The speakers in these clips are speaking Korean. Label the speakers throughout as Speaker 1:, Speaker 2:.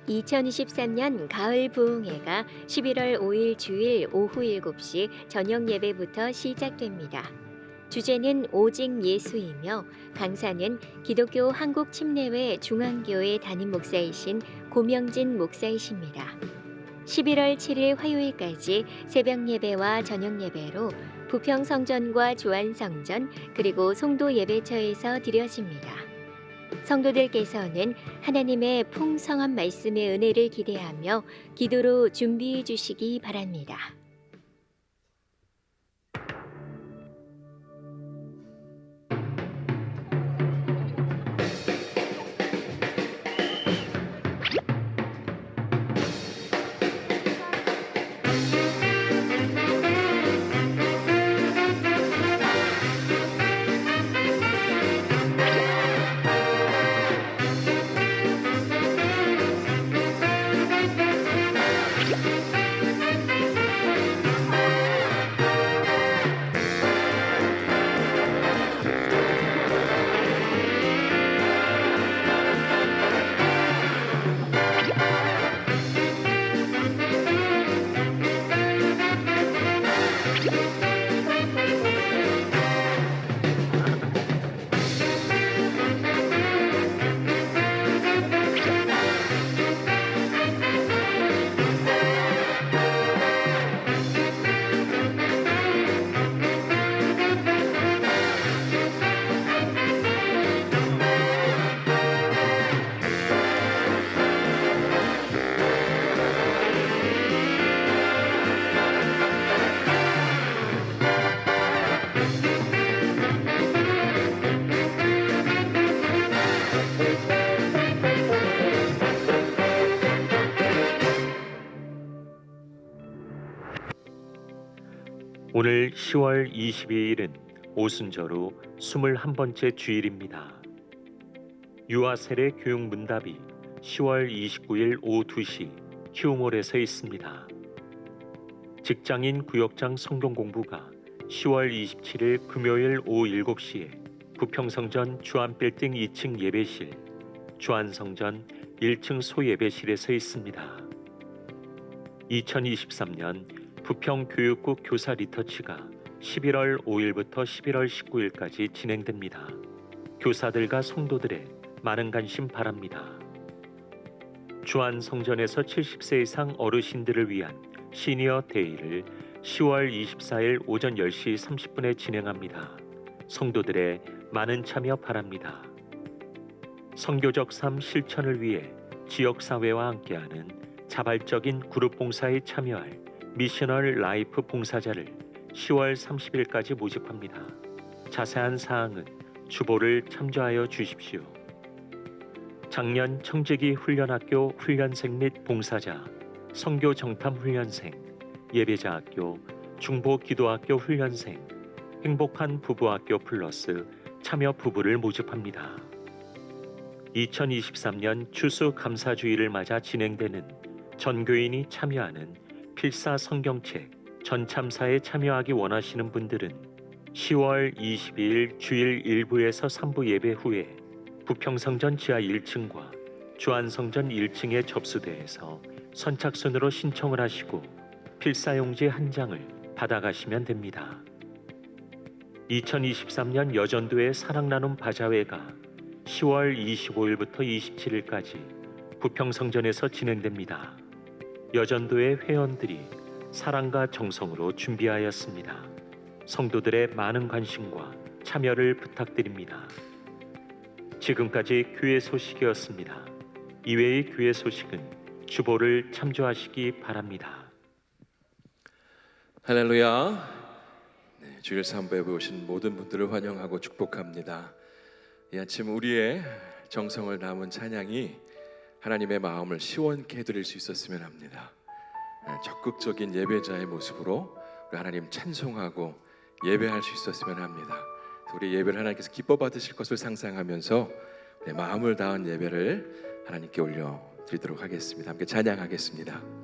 Speaker 1: 2023년 가을 부흥회가 11월 5일 주일 오후 7시 저녁 예배부터 시작됩니다. 주제는 오직 예수이며 강사는 기독교 한국침례회 중앙교회 담임 목사이신 고명진 목사이십니다. 11월 7일 화요일까지 새벽 예배와 저녁 예배로 부평성전과 주안성전 그리고 송도 예배처에서 드려집니다. 성도들께서는 하나님의 풍성한 말씀의 은혜를 기대하며 기도로 준비해 주시기 바랍니다.
Speaker 2: 오늘 10월 22일은 오순절후 21번째 주일입니다. 유아세례 교육 문답이 10월 29일 오후 2시 키움홀에서 있습니다. 직장인 구역장 성경 공부가 10월 27일 금요일 오후 7시에 부평성전 주안빌딩 2층 예배실, 주안성전 1층 소예배실에서 있습니다. 2023년 부평교육국 교사 리터치가 11월 5일부터 11월 19일까지 진행됩니다. 교사들과 성도들의 많은 관심 바랍니다. 주안성전에서 70세 이상 어르신들을 위한 시니어 데이를 10월 24일 오전 10시 30분에 진행합니다. 성도들의 많은 참여 바랍니다. 선교적 삶 실천을 위해 지역사회와 함께하는 자발적인 그룹 봉사에 참여할 미셔널 라이프 봉사자를 10월 30일까지 모집합니다. 자세한 사항은 주보를 참조하여 주십시오. 작년 청지기 훈련학교 훈련생 및 봉사자, 선교 정탐 훈련생, 예배자학교, 중보기도학교 훈련생, 행복한 부부학교 플러스 참여 부부를 모집합니다. 2023년 추수감사주의를 맞아 진행되는 전교인이 참여하는 필사 성경책 전참사에 참여하기 원하시는 분들은 10월 22일 주일 1부에서 3부 예배 후에 부평성전 지하 1층과 주안성전 1층에 접수대에서 선착순으로 신청을 하시고 필사용지 한 장을 받아가시면 됩니다. 2023년 여전도의 사랑나눔 바자회가 10월 25일부터 27일까지 부평성전에서 진행됩니다. 여전도의 회원들이 사랑과 정성으로 준비하였습니다. 성도들의 많은 관심과 참여를 부탁드립니다. 지금까지 교회 소식이었습니다. 이외의 교회 소식은 주보를 참조하시기 바랍니다.
Speaker 3: 할렐루야. 주일 삼부에 오신 모든 분들을 환영하고 축복합니다. 이 아침 우리의 정성을 담은 찬양이 하나님의 마음을 시원케 해드릴 수 있었으면 합니다. 적극적인 예배자의 모습으로 우리 하나님 찬송하고 예배할 수 있었으면 합니다. 우리 예배를 하나님께서 기뻐 받으실 것을 상상하면서 우리 마음을 다한 예배를 하나님께 올려드리도록 하겠습니다. 함께 찬양하겠습니다.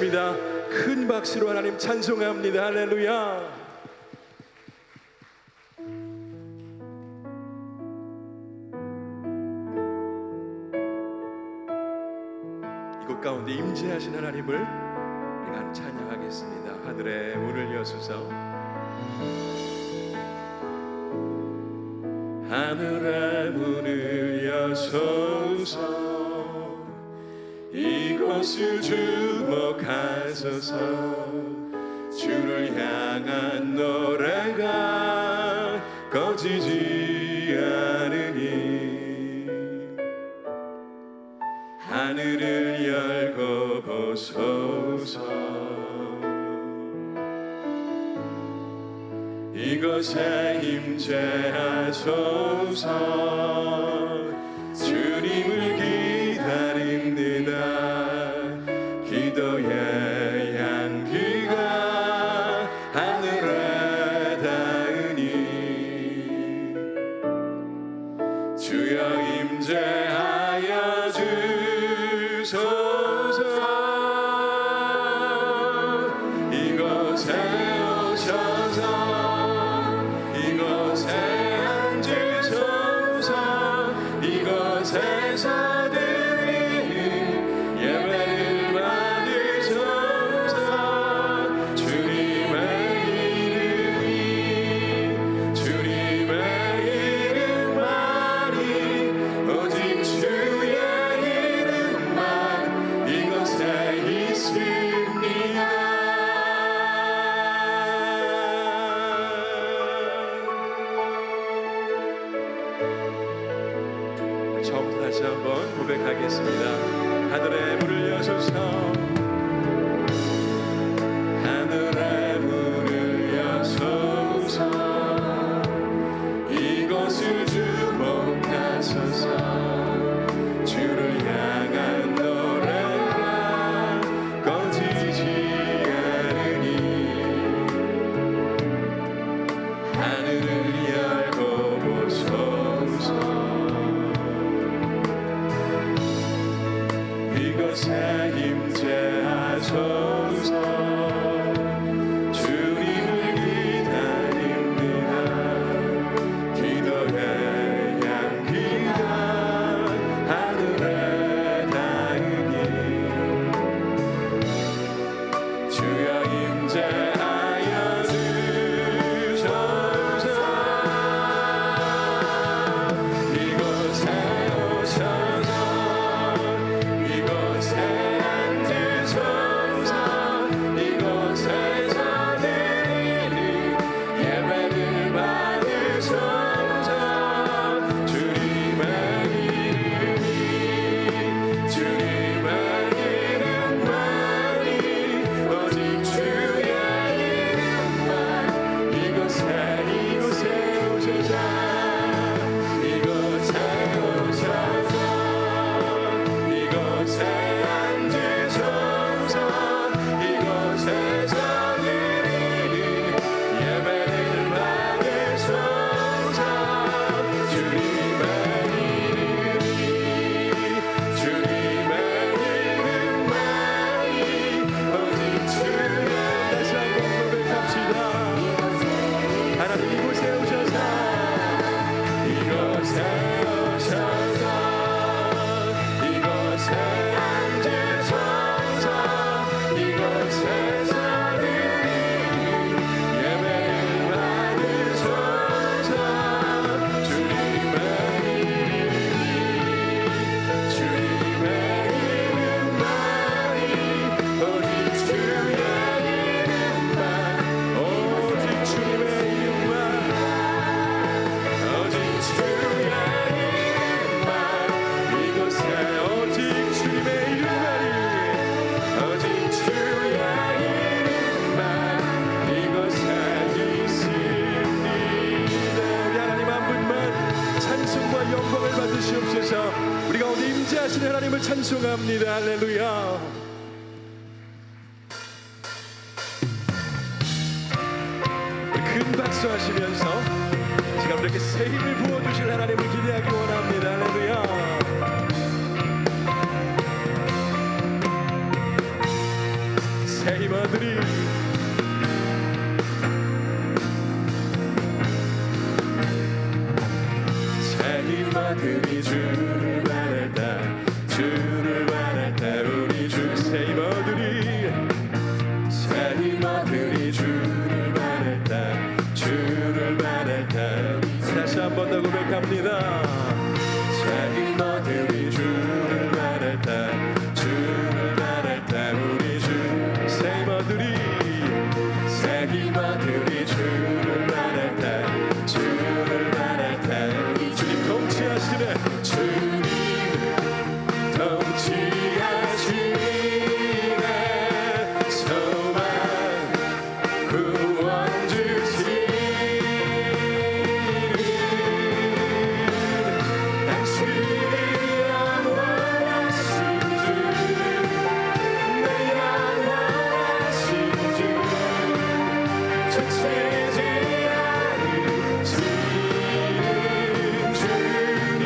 Speaker 3: 하겠습니다. 큰 박수로 하나님 찬송합니다. 할렐루야. 이곳 가운데 임재하신 하나님을 우리가 찬양하겠습니다. 하늘의 문을 여소서. 하늘의 문을 여소서. 이곳을 주목하소서. 주를 향한 노래가 꺼지지 않으니 하늘을 열고 보소서. 이곳에 임재하소서. 주님을 기다립니다. 기도의 향기가 하늘에 닿으니 주여 임재하여 주소서. 이곳에 오셔서 이곳에 앉으소서. 이곳에서 드리는 예배를 받으소서. 주님의 이름만이 오직 주의 이름만 이곳에 있습니다. 처음부터 다시 한번 고백하겠습니다. 하늘의 문을 여소서. 하늘의 문을 여소서. 이곳을 주목하소서. 주를 향한 노래가 꺼지지 않으니 하늘을 열고 보소서. 이곳에 임재하소서. 주님을 기다립니다. 기도의 향기가 하늘에 닿으니 주여 임재하여 주소서. 이곳에 오셔서 이곳에 앉으소서. 이곳에서 드리는 예배를 받으소서. 주님의 이름만이 오직 주의 이름만 이곳에 오셔서. 이곳에 오셔서 이곳에 앉으소서. 이곳에서 드리는 예배를 받으소서. 주님의 이름만이 오직 주의 다시 한번 고백합시다. 하나님 이곳에 오셔서 이곳에 오셔서 이곳에 앉으소서. 이곳에서 드리는 예배를 받으소서. 주님의 이름만이 오직 주의 이름만 오직 주님의 이름만 오직 주의 이름만 이곳에 오직 주님의 이름만이 오직 주의 이름만 이곳에 있습니다. 우리 하나님 한 분만 찬송과 영광을 받으시옵소서. 우리 가운데 임재하시는 하나님을 찬송합니다. 할렐루야. 큰 박수 하시면서 지금 이렇게 새 힘을 부어주실 하나님을 기대하기 원합니다. 할렐루야. 세이머들이 주를 바랄 때 주를 바랄 때 우리 주 세이머들이 주를 바랄 때 주를 바랄 때 다시 한 번 더 고백합니다. 세이머들이 주를 바랄 때 주를 바랄 때 우리 주 세이머들이 주를 바랄 때 주를 바랄 때 주님 통치하시네 주님 통치하시네 소망 구원 주시니 당신이 영원하신 주내 영원하신 주 주체지 않으시는 주님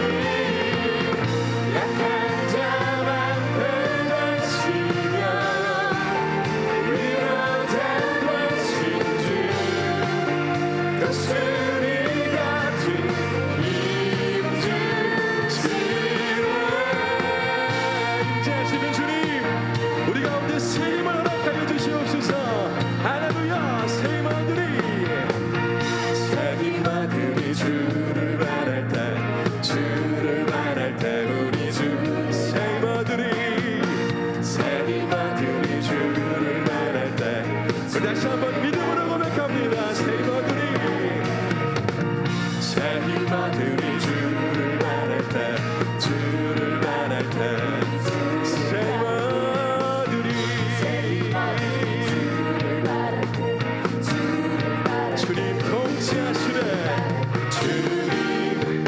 Speaker 3: 약한 자만 되시며 위로자 되신 주 독수리 같은 힘 주시네 인자하시는 주님 우리 가운데 세임을 허락하여 주시옵소서. 할렐루야. 세임아들이 주를 바랄 때 주를 바랄 때 우리 주 세임아들이 주를 바랄 때 다시 한번 믿음으로 고백합니다. 세임아들이 주를 바랄 때 주를 바랄 때 주님 통치하시네 주님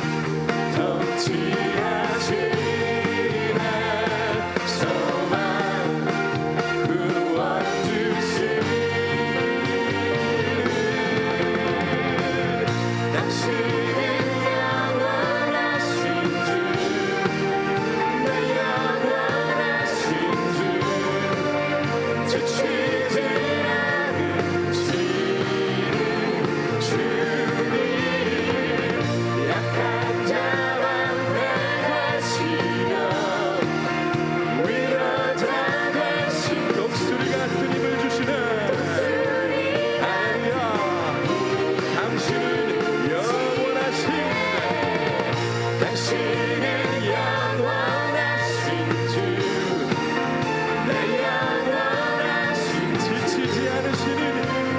Speaker 3: 통치하시네 소망 구원 주시네 당신은 영원하신 주내 영원하신 주 지치지 않으시는 주님 약한 자만 되시며 위로자 되신 독수리 같은 힘을 주시네 아니야 당신은 영원하신 당신은 영원하신 주내 영원하신 지치지 않으시는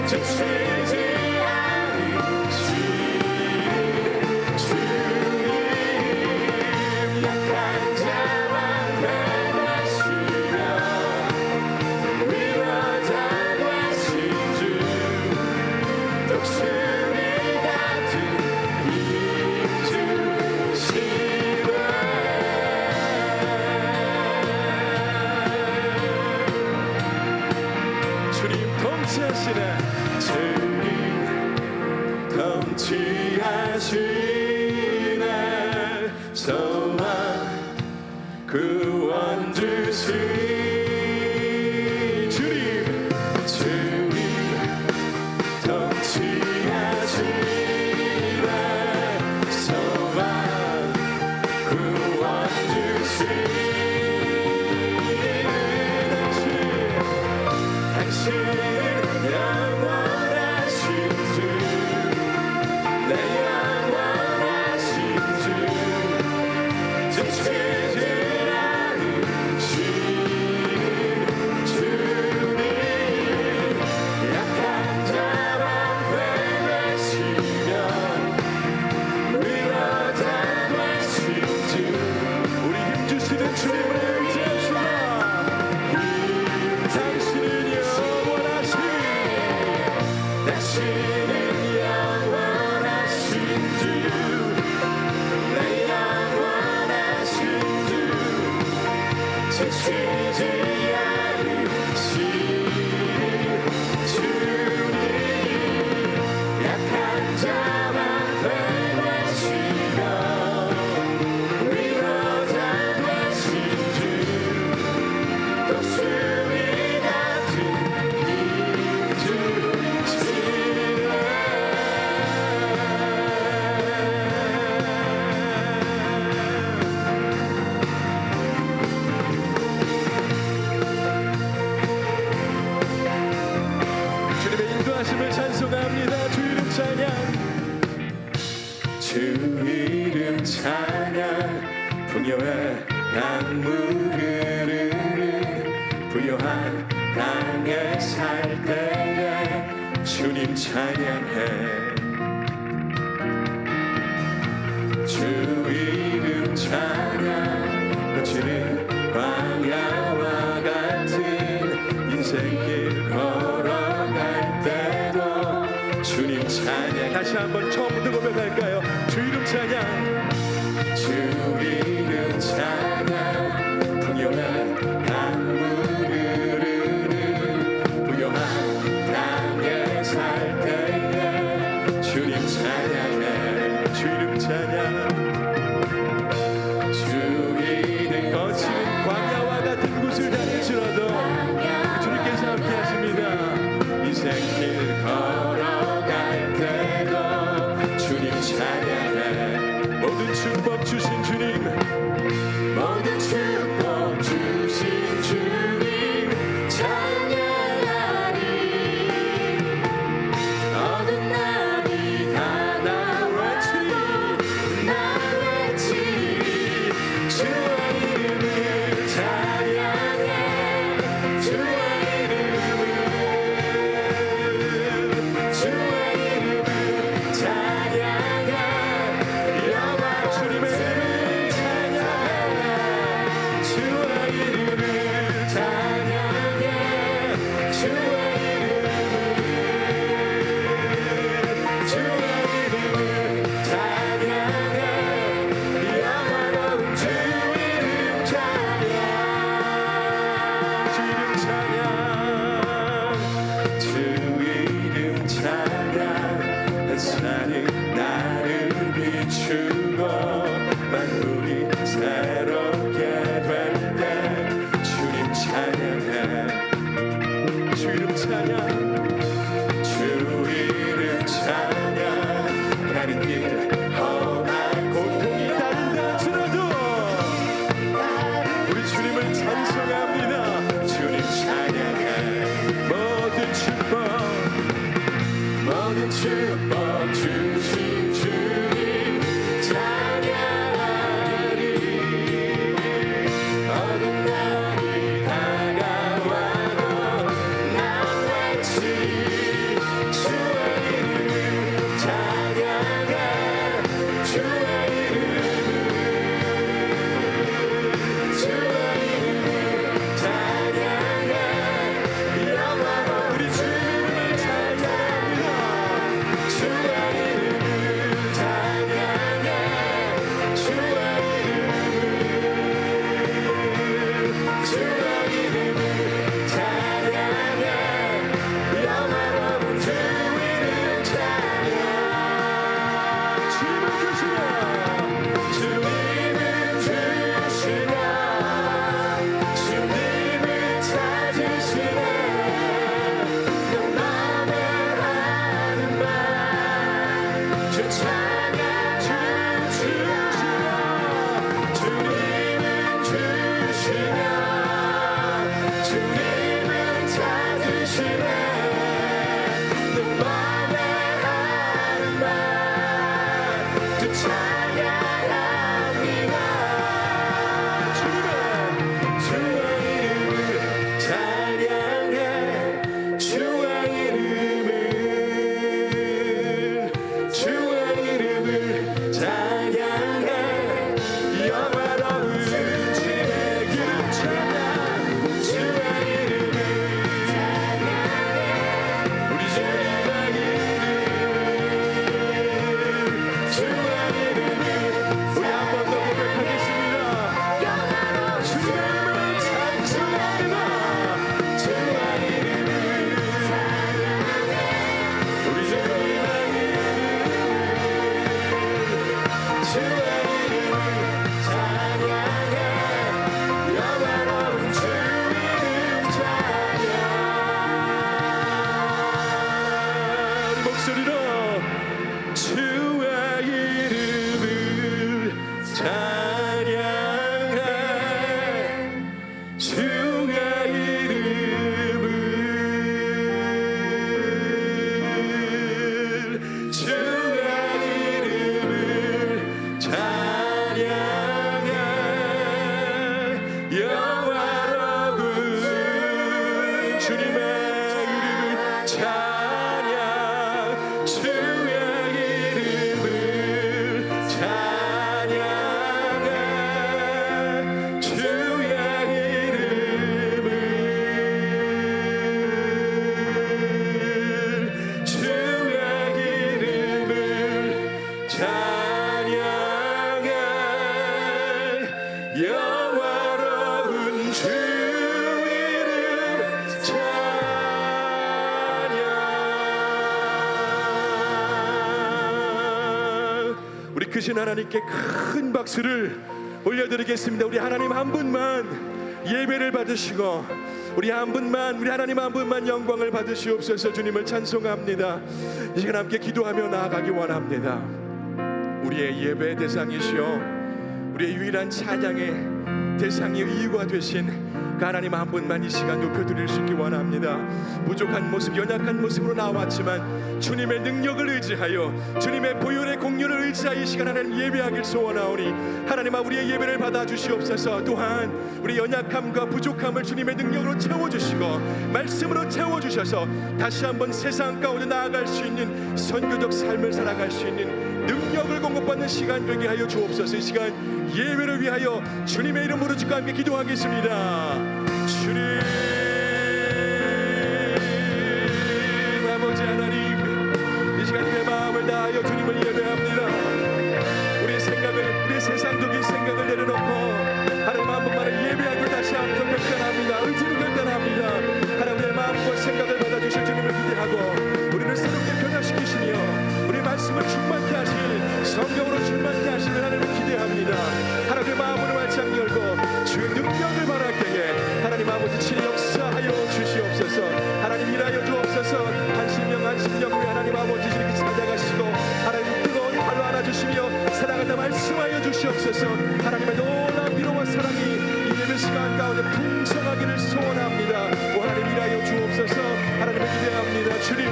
Speaker 3: 지치지 않으시는 주님 약한 자만 되시며 위로자 되신 주 독수리 같은 힘 주시네 주님 통치하시네 주님 통치하시네 소망 구원 주시니 주님 통치하시네 소망 구원 주시니 당신은 영원하신 주내 영원하신 주 지치지 않으시는 주님 약한 자만 되시며 위로자 되신 주 우리 힘주시네 풍요의 강물을 부요한 땅에 살 때에 주님 찬양해 주 이름 찬양 거칠은 광야와 같은 인생길 걸어갈 때도 주님 찬양 다시 한번 처음부터 고백할까요? 주 이름 찬양 주 이름 찬양 풍요한 강물을 부요한 땅에 살 때에 주님 찬양해 주 이름 찬양 주 이름 거친 광야와 같은 곳을 다닐지라도 주님께서 함께 하십니다 인생길 걸어갈 때도 주님 찬양해 모든 축복 주신 주님 모든 축복 주신 주님 찬양하리 어두운 날이 다가왔지 나 외치리 주의 이름을 찬양해 주의 이름을 찬양해 영화 주님의 이름을 찬양해 주의 이름을 찬양해 주의 이름을 찬양해 영화로운 주 이름 찬양 주 이름 찬양 햇살이 나를 비추고 만물이 새롭게 될 때 주님 찬양해 주 이름 찬양 주 이름 찬양 가는 길 험한 고통이 따른다 할지라도 우리 주님을 찬송합니다 주님 찬양해 모든 축복 주신 주님 찬양하리 어두운 날이 다가와도 난 외치 주의 이름을 찬양해 주의 이름을 찬양해 영원한 우리 주님을 찬양합니다 주의 이름을 찬양해 주의 이름을 찬양해 영원한 주 이름 찬양 주님을 주시며 주님을 주시며 주님을 찾으시네 내 맘에 하는 말주 찬양 주시며 주님을 주시며 주님을 찾으시네 내 맘에 하는 말주 찬양합니다 주의 이름을 찬양해 주의 이름을 찬양해 영화로운 주의 이름 찬양 주의 이름을 찬양해 우리 주님의 이름 주의 이름을 우리 한 번 더 고백하겠습니다 주의 이름을 찬송합니다 주의 이름을 찬양해 우리 주님의 주의 이름을 찬양해 영화로운 주 이름 찬양 우리 목소리로 주의 이름을 찬양해 주의 이름을 주의 이름을 찬양 크신 하나님께 큰 박수를 올려드리겠습니다. 우리 하나님 한 분만 예배를 받으시고 우리 하나님 한 분만 영광을 받으시옵소서. 주님을 찬송합니다. 이 시간 함께 기도하며 나아가기 원합니다. 우리의 예배의 대상이시오, 우리의 유일한 찬양의 대상의 이유가 되신 그 하나님 한 분만 이 시간 높여드릴 수 있기 원합니다. 부족한 모습, 연약한 모습으로 나왔지만 주님의 능력을 의지하여, 주님의 보혈의 공유를 의지하여 이 시간 하나님 예배하길 소원하오니 하나님아, 우리의 예배를 받아주시옵소서. 또한 우리 연약함과 부족함을 주님의 능력으로 채워주시고 말씀으로 채워주셔서 다시 한번 세상 가운데 나아갈 수 있는 선교적 삶을 살아갈 수 있는 능력을 공급받는 시간 되게 하여 주옵소서. 이 시간 예배를 위하여 주님의 이름으로 주과 함께 기도하겠습니다. 주님, 아버지 하나님, 이 시간 내 마음을 다하여 주님을 예배합니다. 우리의 생각을, 우리의 세상적인 생각을 내려놓고 하나님 한 분만을 예배하고 다시 한번 결단합니다. 의지를 결단합니다. 하나님의 마음과 생각을 받아주실 주님을 기대하고 우리를 새롭게 변화시키시며 우리 말씀을 충만케 하실, 성령으로 충만케 하시는 하나님을 기대합니다. 하나님의 마음으로 활짝 열고 주의 능력을 바랄 때에 하나님 아버지 친히 역사하여 주시옵소서. 하나님 일하여 주옵소서. 한심령 후에 하나님 아버지 이렇게 찾아가시고 하나님 뜨거운 발로 안아주시며 사랑한다 말씀하여 주시옵소서. 하나님의 놀라운 위로와 사랑이 이 예배 시간 가운데 풍성하기를 소원합니다. 오 하나님 일하여 주옵소서. 하나님을 기대합니다. 주님,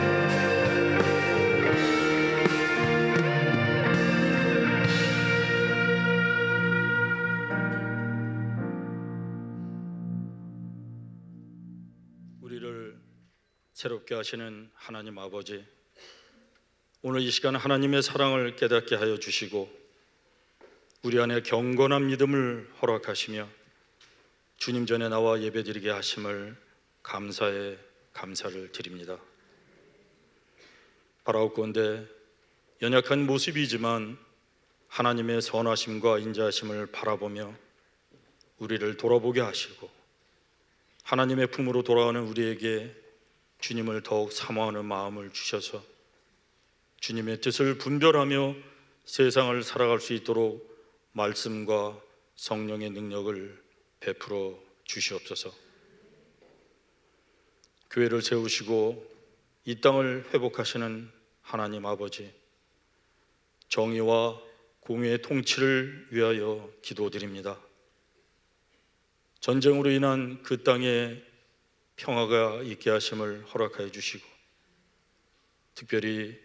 Speaker 4: 우리를 새롭게 하시는 하나님 아버지, 오늘 이 시간 하나님의 사랑을 깨닫게 하여 주시고 우리 안에 경건한 믿음을 허락하시며 주님 전에 나와 예배드리게 하심을 감사에 감사를 드립니다. 바라옵건대 연약한 모습이지만 하나님의 선하심과 인자하심을 바라보며 우리를 돌아보게 하시고 하나님의 품으로 돌아오는 우리에게 주님을 더욱 사모하는 마음을 주셔서 주님의 뜻을 분별하며 세상을 살아갈 수 있도록 말씀과 성령의 능력을 베풀어 주시옵소서. 교회를 세우시고 이 땅을 회복하시는 하나님 아버지, 정의와 공의의 통치를 위하여 기도드립니다. 전쟁으로 인한 그 땅에 평화가 있게 하심을 허락하여 주시고 특별히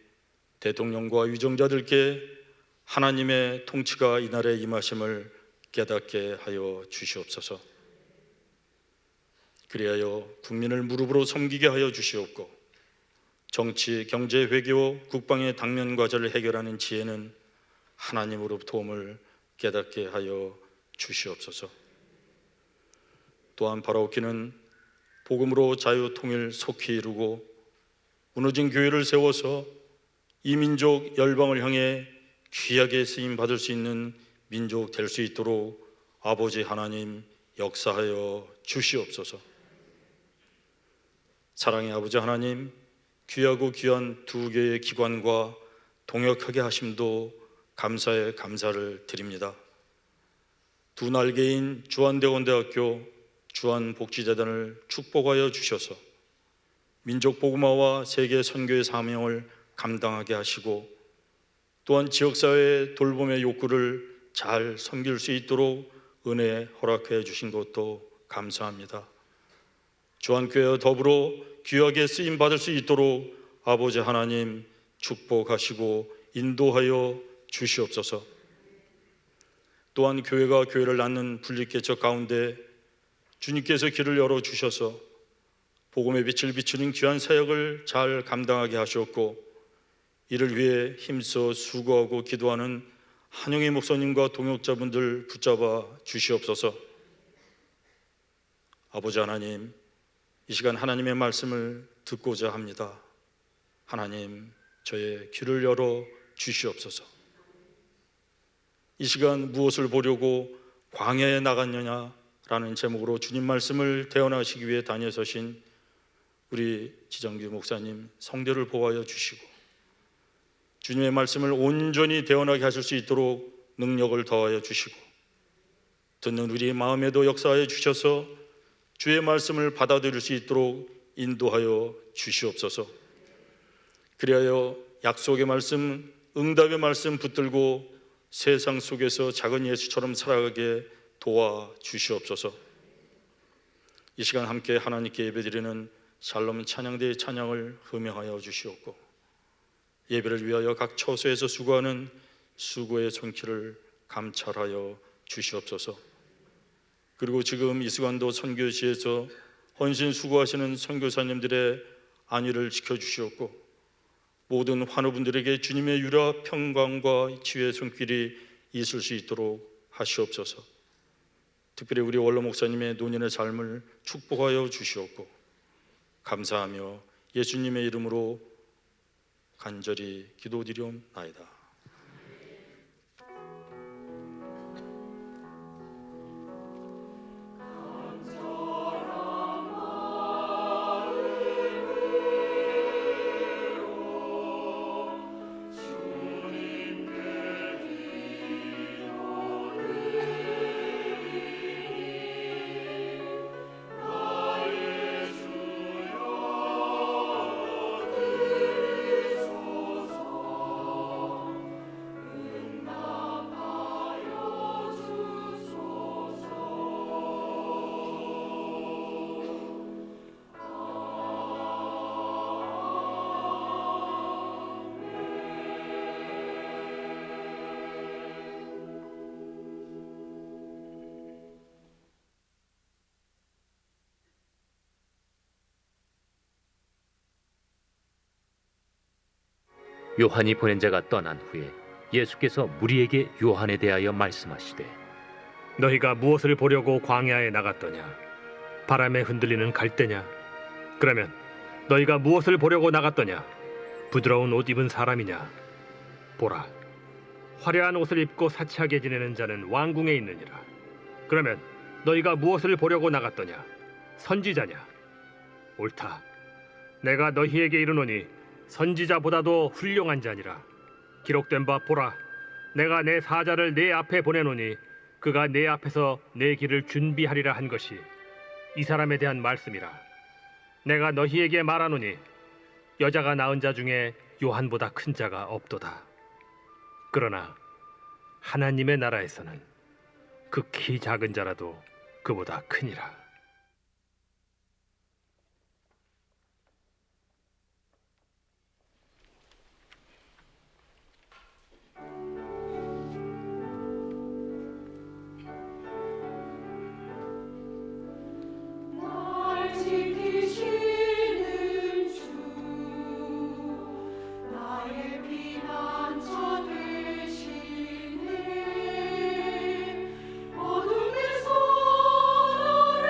Speaker 4: 대통령과 위정자들께 하나님의 통치가 이 나라에 임하심을 깨닫게 하여 주시옵소서. 그리하여 국민을 무릎으로 섬기게 하여 주시옵고 정치, 경제, 외교, 국방의 당면 과제를 해결하는 지혜는 하나님으로부터 도움을 깨닫게 하여 주시옵소서. 또한 바라옵기는 복음으로 자유 통일 속히 이루고 무너진 교회를 세워서 이 민족 열방을 향해 귀하게 쓰임 받을 수 있는 민족 될 수 있도록 아버지 하나님 역사하여 주시옵소서. 사랑의 아버지 하나님, 귀하고 귀한 두 개의 기관과 동역하게 하심도 감사에 감사를 드립니다. 두 날개인 주한대원대학교 주한복지재단을 축복하여 주셔서 민족복음화와 세계 선교의 사명을 감당하게 하시고 또한 지역사회의 돌봄의 욕구를 잘 섬길 수 있도록 은혜 허락해 주신 것도 감사합니다. 주한교회와 더불어 귀하게 쓰임받을 수 있도록 아버지 하나님 축복하시고 인도하여 주시옵소서. 또한 교회가 교회를 낳는 분립개척 가운데 주님께서 길을 열어주셔서 복음의 빛을 비추는 귀한 사역을 잘 감당하게 하셨고 이를 위해 힘써 수고하고 기도하는 한영희 목사님과 동역자분들 붙잡아 주시옵소서. 아버지 하나님, 이 시간 하나님의 말씀을 듣고자 합니다. 하나님, 저의 귀를 열어 주시옵소서. 이 시간 무엇을 보려고 광야에 나갔느냐라는 제목으로 주님 말씀을 대언하시기 위해 다녀서신 우리 지정규 목사님 성대를 보호하여 주시고 주님의 말씀을 온전히 대언하게 하실 수 있도록 능력을 더하여 주시고, 듣는 우리 마음에도 역사하여 주셔서 주의 말씀을 받아들일 수 있도록 인도하여 주시옵소서. 그리하여 약속의 말씀, 응답의 말씀 붙들고 세상 속에서 작은 예수처럼 살아가게 도와 주시옵소서. 이 시간 함께 하나님께 예배드리는 샬롬 찬양대의 찬양을 음행하여 주시옵고, 예배를 위하여 각 처소에서 수고하는 수고의 손길을 감찰하여 주시옵소서. 그리고 지금 이 시간도 선교시에서 헌신 수고하시는 선교사님들의 안위를 지켜주시옵고, 모든 환우분들에게 주님의 유라 평강과 치유의 손길이 있을 수 있도록 하시옵소서. 특별히 우리 원로 목사님의 노년의 삶을 축복하여 주시옵고, 감사하며 예수님의 이름으로 간절히 기도드리옵나이다.
Speaker 2: 요한이 보낸 자가 떠난 후에 예수께서 무리에게 요한에 대하여 말씀하시되,
Speaker 5: 너희가 무엇을 보려고 광야에 나갔더냐? 바람에 흔들리는 갈대냐? 그러면 너희가 무엇을 보려고 나갔더냐? 부드러운 옷 입은 사람이냐? 보라, 화려한 옷을 입고 사치하게 지내는 자는 왕궁에 있느니라. 그러면 너희가 무엇을 보려고 나갔더냐? 선지자냐? 옳다. 내가 너희에게 이르노니 선지자보다도 훌륭한 자니라. 기록된 바 보라, 내가 내 사자를 내 앞에 보내노니 그가 내 앞에서 내 길을 준비하리라 한 것이 이 사람에 대한 말씀이라. 내가 너희에게 말하노니 여자가 낳은 자 중에 요한보다 큰 자가 없도다. 그러나 하나님의 나라에서는 극히 작은 자라도 그보다 크니라.
Speaker 6: 어둠에서 너를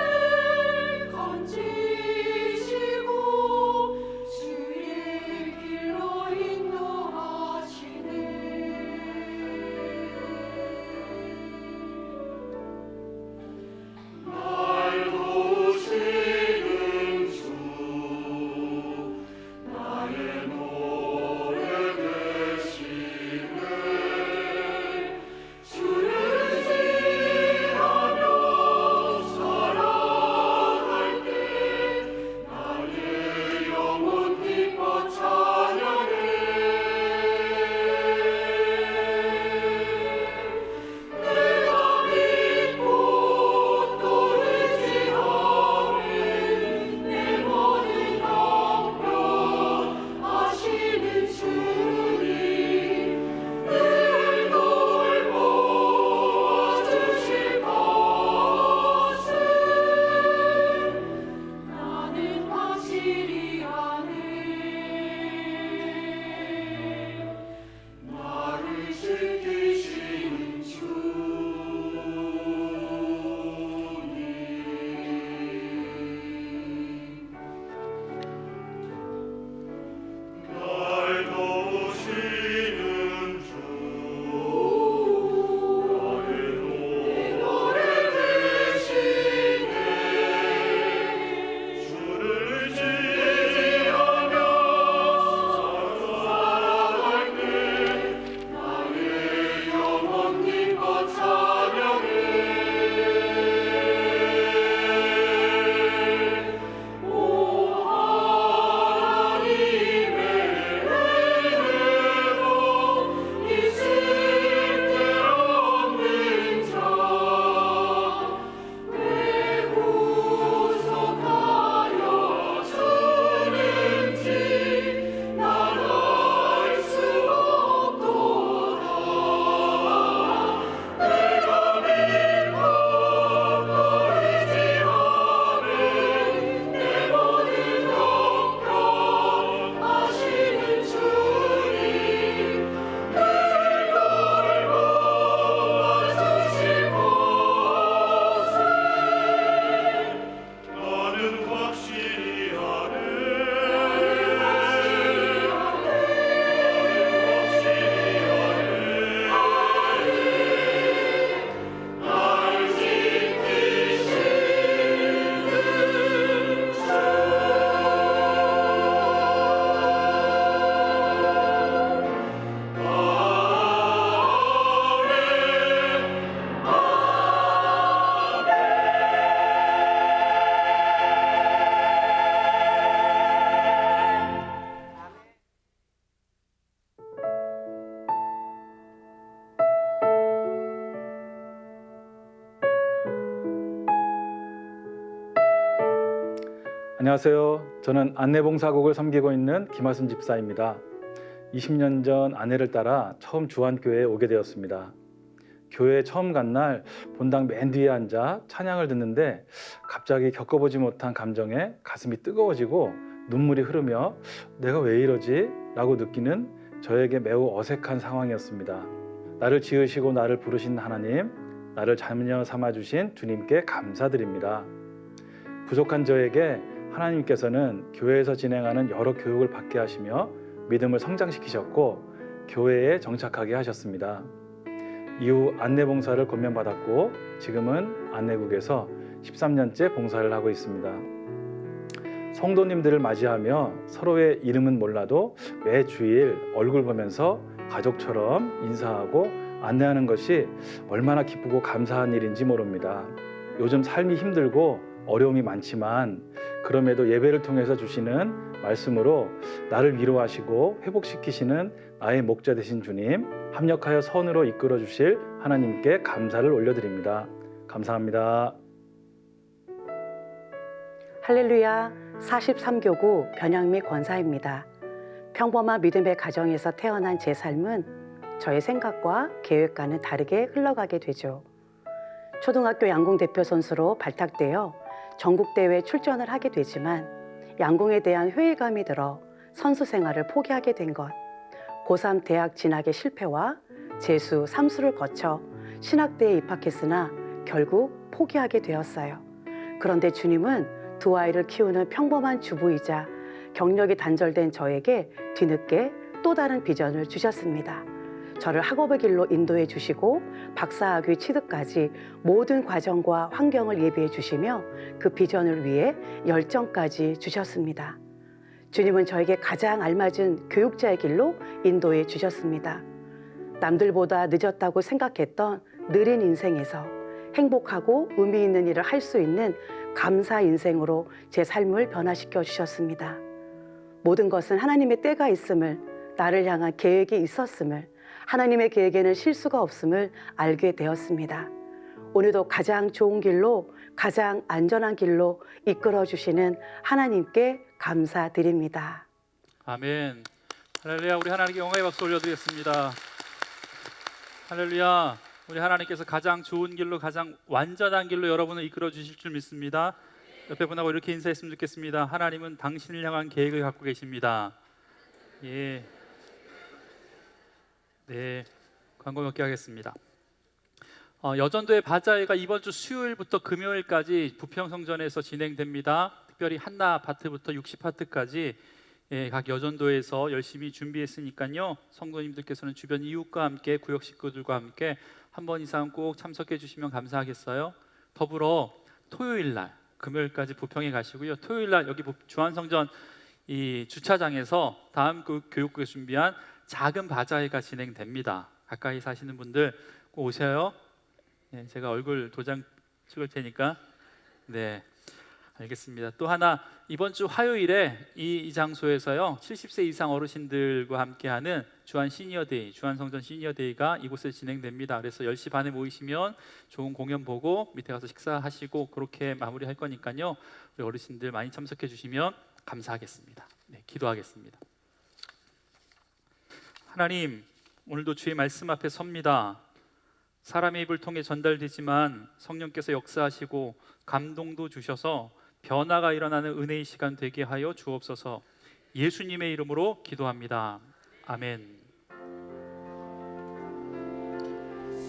Speaker 6: 안녕하세요. 저는 안내봉사국을 섬기고 있는 김하순 집사입니다. 20년 전 아내를 따라 처음 주안교회에 오게 되었습니다. 교회에 처음 간 날 본당 맨 뒤에 앉아 찬양을 듣는데 갑자기 겪어보지 못한 감정에 가슴이 뜨거워지고 눈물이 흐르며 내가 왜 이러지? 라고 느끼는 저에게 매우 어색한 상황이었습니다. 나를 지으시고 나를 부르신 하나님, 나를 자녀 삼아주신 주님께 감사드립니다. 부족한 저에게 하나님께서는 교회에서 진행하는 여러 교육을 받게 하시며 믿음을 성장시키셨고 교회에 정착하게 하셨습니다. 이후 안내봉사를 권면받았고 지금은 안내국에서 13년째 봉사를 하고 있습니다. 성도님들을 맞이하며 서로의 이름은 몰라도 매 주일 얼굴 보면서 가족처럼 인사하고 안내하는 것이 얼마나 기쁘고 감사한 일인지 모릅니다. 요즘 삶이 힘들고 어려움이 많지만 그럼에도 예배를 통해서 주시는 말씀으로 나를 위로하시고 회복시키시는 나의 목자 되신 주님, 합력하여 선으로 이끌어 주실 하나님께 감사를 올려드립니다. 감사합니다.
Speaker 7: 할렐루야, 43교구 변양미 권사입니다. 평범한 믿음의 가정에서 태어난 제 삶은 저의 생각과 계획과는 다르게 흘러가게 되죠. 초등학교 양궁 대표 선수로 발탁되어 전국대회에 출전을 하게 되지만 양궁에 대한 회의감이 들어 선수 생활을 포기하게 된 것, 고3 대학 진학의 실패와 재수, 삼수를 거쳐 신학대에 입학했으나 결국 포기하게 되었어요. 그런데 주님은 두 아이를 키우는 평범한 주부이자 경력이 단절된 저에게 뒤늦게 또 다른 비전을 주셨습니다. 저를 학업의 길로 인도해 주시고 박사학위 취득까지 모든 과정과 환경을 예비해 주시며 그 비전을 위해 열정까지 주셨습니다. 주님은 저에게 가장 알맞은 교육자의 길로 인도해 주셨습니다. 남들보다 늦었다고 생각했던 느린 인생에서 행복하고 의미 있는 일을 할 수 있는 감사 인생으로 제 삶을 변화시켜 주셨습니다. 모든 것은 하나님의 때가 있음을, 나를 향한 계획이 있었음을, 하나님의 계획에는 실수가 없음을 알게 되었습니다. 오늘도 가장 좋은 길로, 가장 안전한 길로 이끌어 주시는 하나님께 감사드립니다.
Speaker 8: 아멘. 할렐루야. 우리 하나님께 영광의 박수 올려드리겠습니다. 할렐루야. 우리 하나님께서 가장 좋은 길로, 가장 완전한 길로 여러분을 이끌어 주실 줄 믿습니다. 옆에 분하고 이렇게 인사했으면 좋겠습니다. 하나님은 당신을 향한 계획을 갖고 계십니다. 예. 네, 광고 몇 개 하겠습니다. 여전도의 바자회가 이번 주 수요일부터 금요일까지 부평성전에서 진행됩니다. 특별히 한나 아파트부터 60파트까지 각 여전도에서 열심히 준비했으니까요. 성도님들께서는 주변 이웃과 함께 구역 식구들과 함께 한 번 이상 꼭 참석해 주시면 감사하겠어요. 더불어 토요일 날, 금요일까지 부평에 가시고요. 토요일 날 여기 주안성전 이 주차장에서 다음 교육국에서 준비한 작은 바자회가 진행됩니다. 가까이 사시는 분들 꼭 오세요. 네, 제가 얼굴 도장 찍을 테니까. 네, 알겠습니다. 또 하나, 이번 주 화요일에 이 장소에서요 70세 이상 어르신들과 함께하는 주안 시니어데이, 주안성전 시니어데이가 이곳에 진행됩니다. 그래서 10시 반에 모이시면 좋은 공연 보고 밑에 가서 식사하시고 그렇게 마무리할 거니까요. 우리 어르신들 많이 참석해 주시면 감사하겠습니다. 네, 기도하겠습니다. 하나님, 오늘도 주의 말씀 앞에 섭니다. 사람의 입을 통해 전달되지만 성령께서 역사하시고 감동도 주셔서 변화가 일어나는 은혜의 시간 되게 하여 주옵소서. 예수님의 이름으로 기도합니다. 아멘.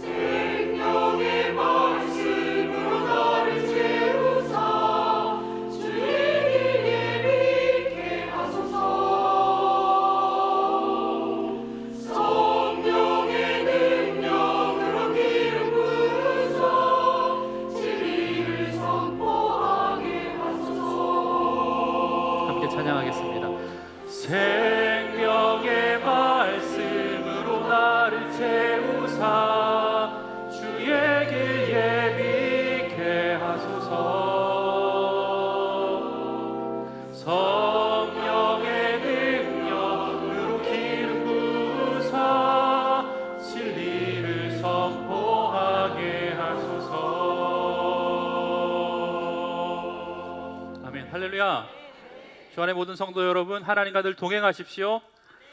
Speaker 9: 생명의 말씀으로 나를 채우사 주의 길 예비케 하소서. 성령의 능력으로 기름 부으사 진리를 선포하게 하소서.
Speaker 8: 함께 찬양하겠습니다. 생명의 말씀으로 나를 채우사 주의 길 예비케 하소서. 성령의 능력으로 기름 부으사 진리를 선포하게 하소서. 아멘. 할렐루야. 주 안의 모든 성도 여러분, 하나님과 늘 동행하십시오.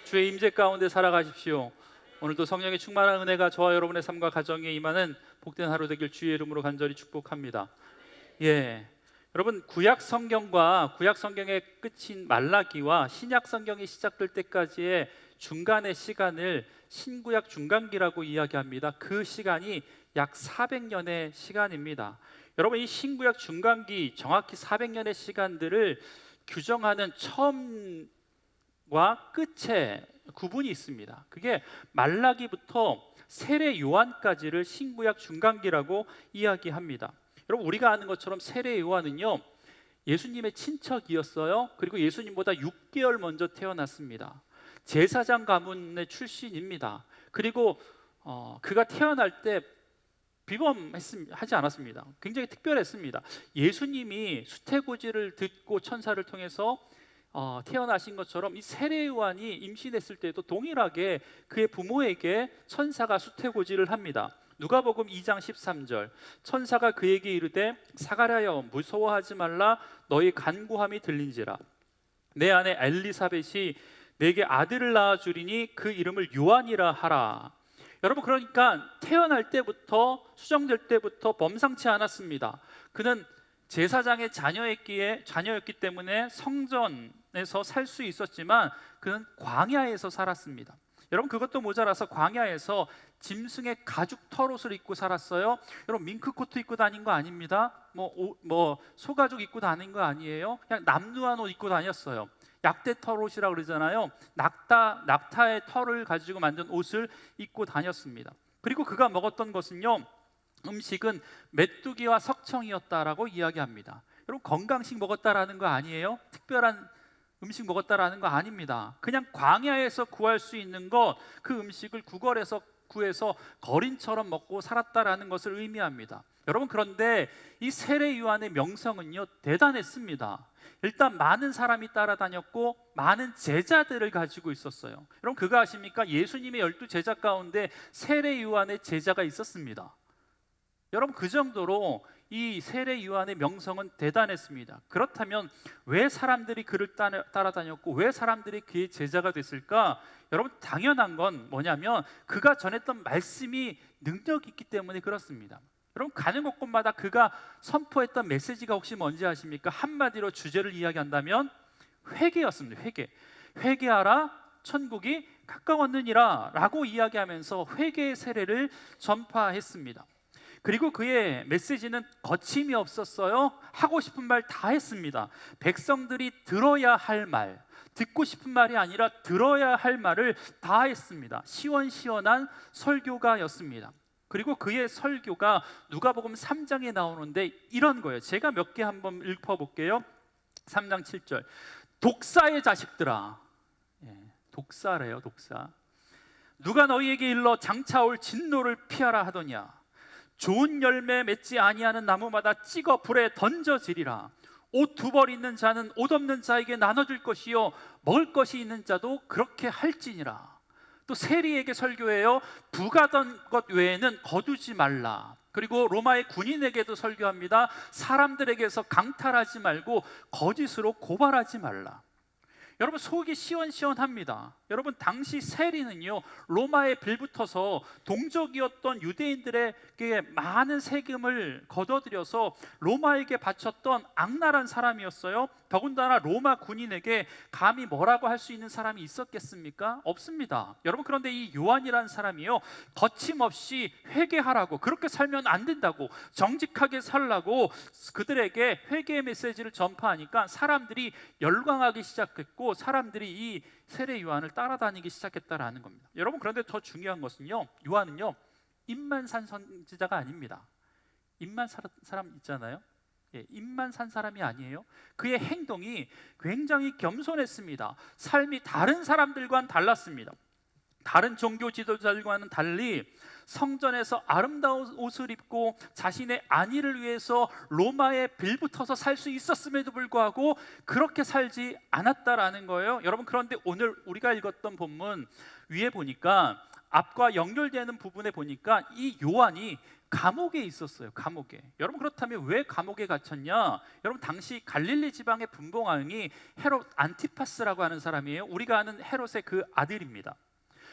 Speaker 8: 주의 임재 가운데 살아가십시오. 오늘도 성령의 충만한 은혜가 저와 여러분의 삶과 가정에 임하는 복된 하루 되길 주의 이름으로 간절히 축복합니다. 여러분, 구약 성경과 구약 성경의 끝인 말라기와 신약 성경이 시작될 때까지의 중간의 시간을 신구약 중간기라고 이야기합니다. 그 시간이 약 400년의 시간입니다. 여러분, 이 신구약 중간기 정확히 400년의 시간들을 규정하는 처음과 끝에 구분이 있습니다. 그게 말라기부터 세례 요한까지를 신구약 중간기라고 이야기합니다. 여러분, 우리가 아는 것처럼 세례 요한은요, 예수님의 친척이었어요. 그리고 예수님보다 6개월 먼저 태어났습니다. 제사장 가문의 출신입니다. 그리고 그가 태어날 때 비범하지 않았습니다. 굉장히 특별했습니다. 예수님이 수태고지를 듣고 천사를 통해서 태어나신 것처럼 이 세례 요한이 임신했을 때도 동일하게 그의 부모에게 천사가 수태고지를 합니다. 누가복음 2장 13절, 천사가 그에게 이르되 사가랴여 무서워하지 말라, 너희 간구함이 들린지라. 내 아내 엘리사벳이 내게 아들을 낳아 주리니 그 이름을 요한이라 하라. 여러분, 그러니까 태어날 때부터, 수정될 때부터 범상치 않았습니다. 그는 제사장의 자녀였기 때문에 성전에서 살 수 있었지만 그는 광야에서 살았습니다. 여러분, 그것도 모자라서 광야에서 짐승의 가죽 털옷을 입고 살았어요. 여러분, 밍크코트 입고 다닌 거 아닙니다. 소가죽 입고 다닌 거 아니에요. 그냥 남루한 옷 입고 다녔어요. 약대 털옷이라고 그러잖아요. 낙타의 털을 가지고 만든 옷을 입고 다녔습니다. 그리고 그가 먹었던 것은요, 음식은 메뚜기와 석청이었다라고 이야기합니다. 여러분, 건강식 먹었다라는 거 아니에요. 특별한 음식 먹었다라는 거 아닙니다. 그냥 광야에서 구할 수 있는 것, 그 음식을 구걸해서 구해서 거린처럼 먹고 살았다라는 것을 의미합니다. 여러분, 그런데 이 세례 요한의 명성은요, 대단했습니다. 일단 많은 사람이 따라다녔고 많은 제자들을 가지고 있었어요. 여러분, 그거 아십니까? 예수님의 12제자 가운데 세례 요한의 제자가 있었습니다. 여러분, 그 정도로 이 세례 요한의 명성은 대단했습니다. 그렇다면 왜 사람들이 그를 따라다녔고 왜 사람들이 그의 제자가 됐을까? 여러분, 당연한 건 뭐냐면 그가 전했던 말씀이 능력이 있기 때문에 그렇습니다. 여러분, 가는 곳곳마다 그가 선포했던 메시지가 혹시 뭔지 아십니까? 한마디로 주제를 이야기한다면 회개였습니다. 회개하라, 천국이 가까웠느니라 라고 이야기하면서 회개의 세례를 전파했습니다. 그리고 그의 메시지는 거침이 없었어요. 하고 싶은 말 다 했습니다. 백성들이 들어야 할 말, 듣고 싶은 말이 아니라 들어야 할 말을 다 했습니다. 시원시원한 설교가였습니다. 그리고 그의 설교가 누가복음 3장에 나오는데 이런 거예요. 제가 몇 개 한번 읽어볼게요. 3장 7절, 독사의 자식들아. 독사래요, 독사. 누가 너희에게 일러 장차 올 진노를 피하라 하더냐. 좋은 열매 맺지 아니하는 나무마다 찍어 불에 던져지리라. 옷 두 벌 있는 자는 옷 없는 자에게 나눠줄 것이요 먹을 것이 있는 자도 그렇게 할지니라. 또 세리에게 설교해요. 부가던 것 외에는 거두지 말라. 그리고 로마의 군인에게도 설교합니다. 사람들에게서 강탈하지 말고 거짓으로 고발하지 말라. 여러분, 속이 시원시원합니다. 여러분, 당시 세리는요, 로마에 빌붙어서 동족이었던 유대인들에게 많은 세금을 걷어들여서 로마에게 바쳤던 악랄한 사람이었어요. 더군다나 로마 군인에게 감히 뭐라고 할 수 있는 사람이 있었겠습니까? 없습니다. 여러분, 그런데 이 요한이라는 사람이요, 거침없이 회개하라고, 그렇게 살면 안 된다고, 정직하게 살라고 그들에게 회개의 메시지를 전파하니까 사람들이 열광하기 시작했고 사람들이 이 세례 요한을 따라다니기 시작했다라는 겁니다. 여러분, 그런데 더 중요한 것은요, 요한은요 입만 산 선지자가 아닙니다. 입만 산 사람 있잖아요. 입만 산 사람이 아니에요. 그의 행동이 굉장히 겸손했습니다. 삶이 다른 사람들과는 달랐습니다. 다른 종교 지도자들과는 달리 성전에서 아름다운 옷을 입고 자신의 안위를 위해서 로마에 빌붙어서 살 수 있었음에도 불구하고 그렇게 살지 않았다라는 거예요. 여러분, 그런데 오늘 우리가 읽었던 본문 위에 보니까 앞과 연결되는 부분에 보니까 이 요한이 감옥에 있었어요. 감옥에. 여러분 그렇다면 왜 감옥에 갇혔냐? 여러분 당시 갈릴리 지방의 분봉왕이 헤롯 안티파스라고 하는 사람이에요. 우리가 아는 헤롯의 그 아들입니다.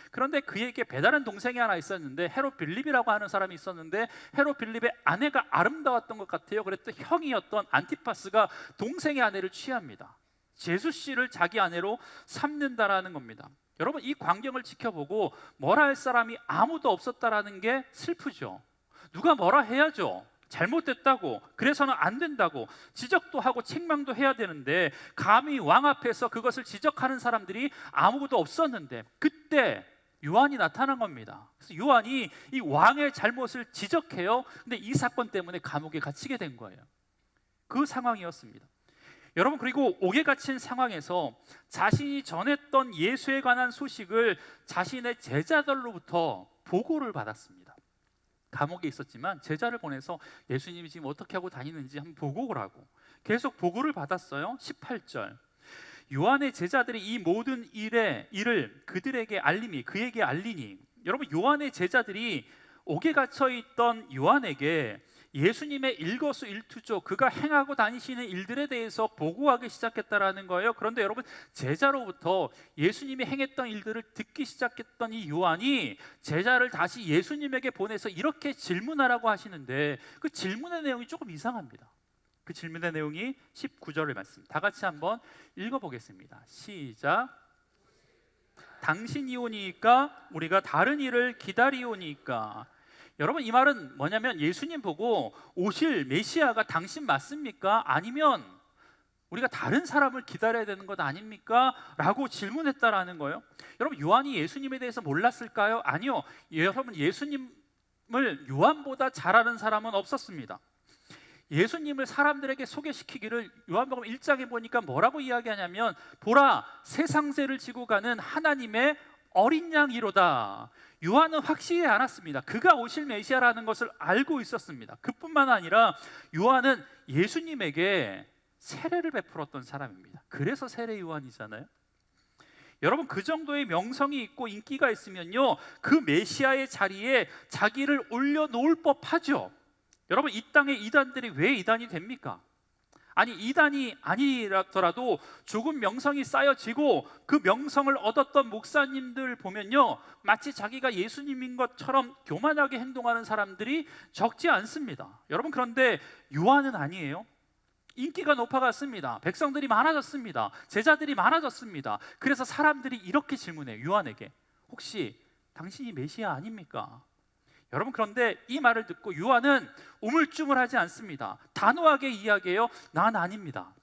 Speaker 8: 그런데 그에게 배다른 동생이 하나 있었는데 헤롯 빌립이라고 하는 사람이 있었는데 헤롯 빌립의 아내가 아름다웠던 것 같아요. 그랬더니 형이었던 안티파스가 동생의 아내를 취합니다. 제수 씨를 자기 아내로 삼는다라는 겁니다. 여러분 이 광경을 지켜보고 뭐라 할 사람이 아무도 없었다라는 게 슬프죠. 누가 뭐라 해야죠. 잘못됐다고, 그래서는 안 된다고 지적도 하고 책망도 해야 되는데 감히 왕 앞에서 그것을 지적하는 사람들이 아무것도 없었는데 그때 요한이 나타난 겁니다. 그래서 요한이 이 왕의 잘못을 지적해요. 근데 이 사건 때문에 감옥에 갇히게 된 거예요. 그 상황이었습니다. 여러분 그리고 옥에 갇힌 상황에서 자신이 전했던 예수에 관한 소식을 자신의 제자들로부터 보고를 받았습니다. 감옥에 있었지만 제자를 보내서 예수님이 지금 어떻게 하고 다니는지 한번 보고를 하고 계속 보고를 받았어요. 18절 요한의 제자들이 이 모든 일을 그들에게 그에게 알리니 여러분 요한의 제자들이 옥에 갇혀 있던 요한에게 예수님의 일거수일투족 그가 행하고 다니시는 일들에 대해서 보고하기 시작했다라는 거예요. 그런데 여러분 제자로부터 예수님이 행했던 일들을 듣기 시작했던 이 요한이 제자를 다시 예수님에게 보내서 이렇게 질문하라고 하시는데 그 질문의 내용이 조금 이상합니다. 그 질문의 내용이 19절의 말씀 다 같이 한번 읽어보겠습니다. 시작. 당신이 오니까 우리가 다른 일을 기다리오니까. 여러분 이 말은 뭐냐면 예수님 보고 오실 메시아가 당신 맞습니까? 아니면 우리가 다른 사람을 기다려야 되는 것 아닙니까? 라고 질문했다라는 거예요. 여러분 요한이 예수님에 대해서 몰랐을까요? 아니요. 여러분 예수님을 요한보다 잘 아는 사람은 없었습니다. 예수님을 사람들에게 소개시키기를 요한복음 1장에 보니까 뭐라고 이야기하냐면 보라 세상세를 지고 가는 하나님의 어린 양이로다. 요한은 확실히 알았습니다. 그가 오실 메시아라는 것을 알고 있었습니다. 그뿐만 아니라 요한은 예수님에게 세례를 베풀었던 사람입니다. 그래서 세례 요한이잖아요. 여러분 그 정도의 명성이 있고 인기가 있으면요 그 메시아의 자리에 자기를 올려놓을 법하죠. 여러분 이 땅의 이단들이 왜 이단이 됩니까? 아니 이단이 아니더라도 조금 명성이 쌓여지고 그 명성을 얻었던 목사님들 보면요 마치 자기가 예수님인 것처럼 교만하게 행동하는 사람들이 적지 않습니다. 여러분 그런데 요한은 아니에요. 인기가 높아갔습니다. 백성들이 많아졌습니다. 제자들이 많아졌습니다. 그래서 사람들이 이렇게 질문해요. 요한에게 혹시 당신이 메시아 아닙니까? 여러분 그런데 이 말을 듣고 요한은 우물쭈물하지 않습니다. 단호하게 이야기해요. 난 아닙니다.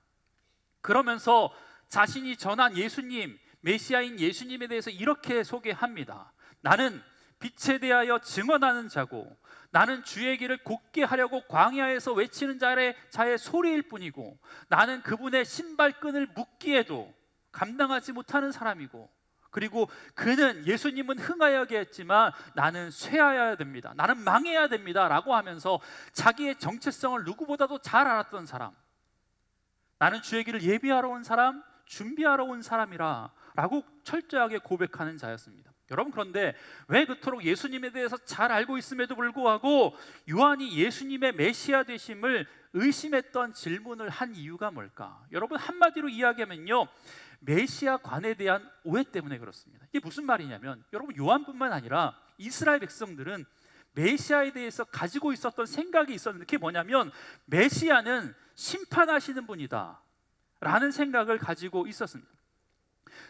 Speaker 8: 그러면서 자신이 전한 예수님, 메시아인 예수님에 대해서 이렇게 소개합니다. 나는 빛에 대하여 증언하는 자고 나는 주의 길을 곧게 하려고 광야에서 외치는 자의 소리일 뿐이고 나는 그분의 신발끈을 묶기에도 감당하지 못하는 사람이고 그리고 그는 예수님은 흥하여야 했지만 나는 쇠하여야 됩니다. 나는 망해야 됩니다. 라고 하면서 자기의 정체성을 누구보다도 잘 알았던 사람. 나는 주의 길을 예비하러 온 사람, 준비하러 온 사람이라 라고 철저하게 고백하는 자였습니다. 여러분 그런데 왜 그토록 예수님에 대해서 잘 알고 있음에도 불구하고 요한이 예수님의 메시아 되심을 의심했던 질문을 한 이유가 뭘까? 여러분 한마디로 이야기하면요 메시아관에 대한 오해 때문에 그렇습니다. 이게 무슨 말이냐면 여러분 요한뿐만 아니라 이스라엘 백성들은 메시아에 대해서 가지고 있었던 생각이 있었는데 그게 뭐냐면 메시아는 심판하시는 분이다 라는 생각을 가지고 있었습니다.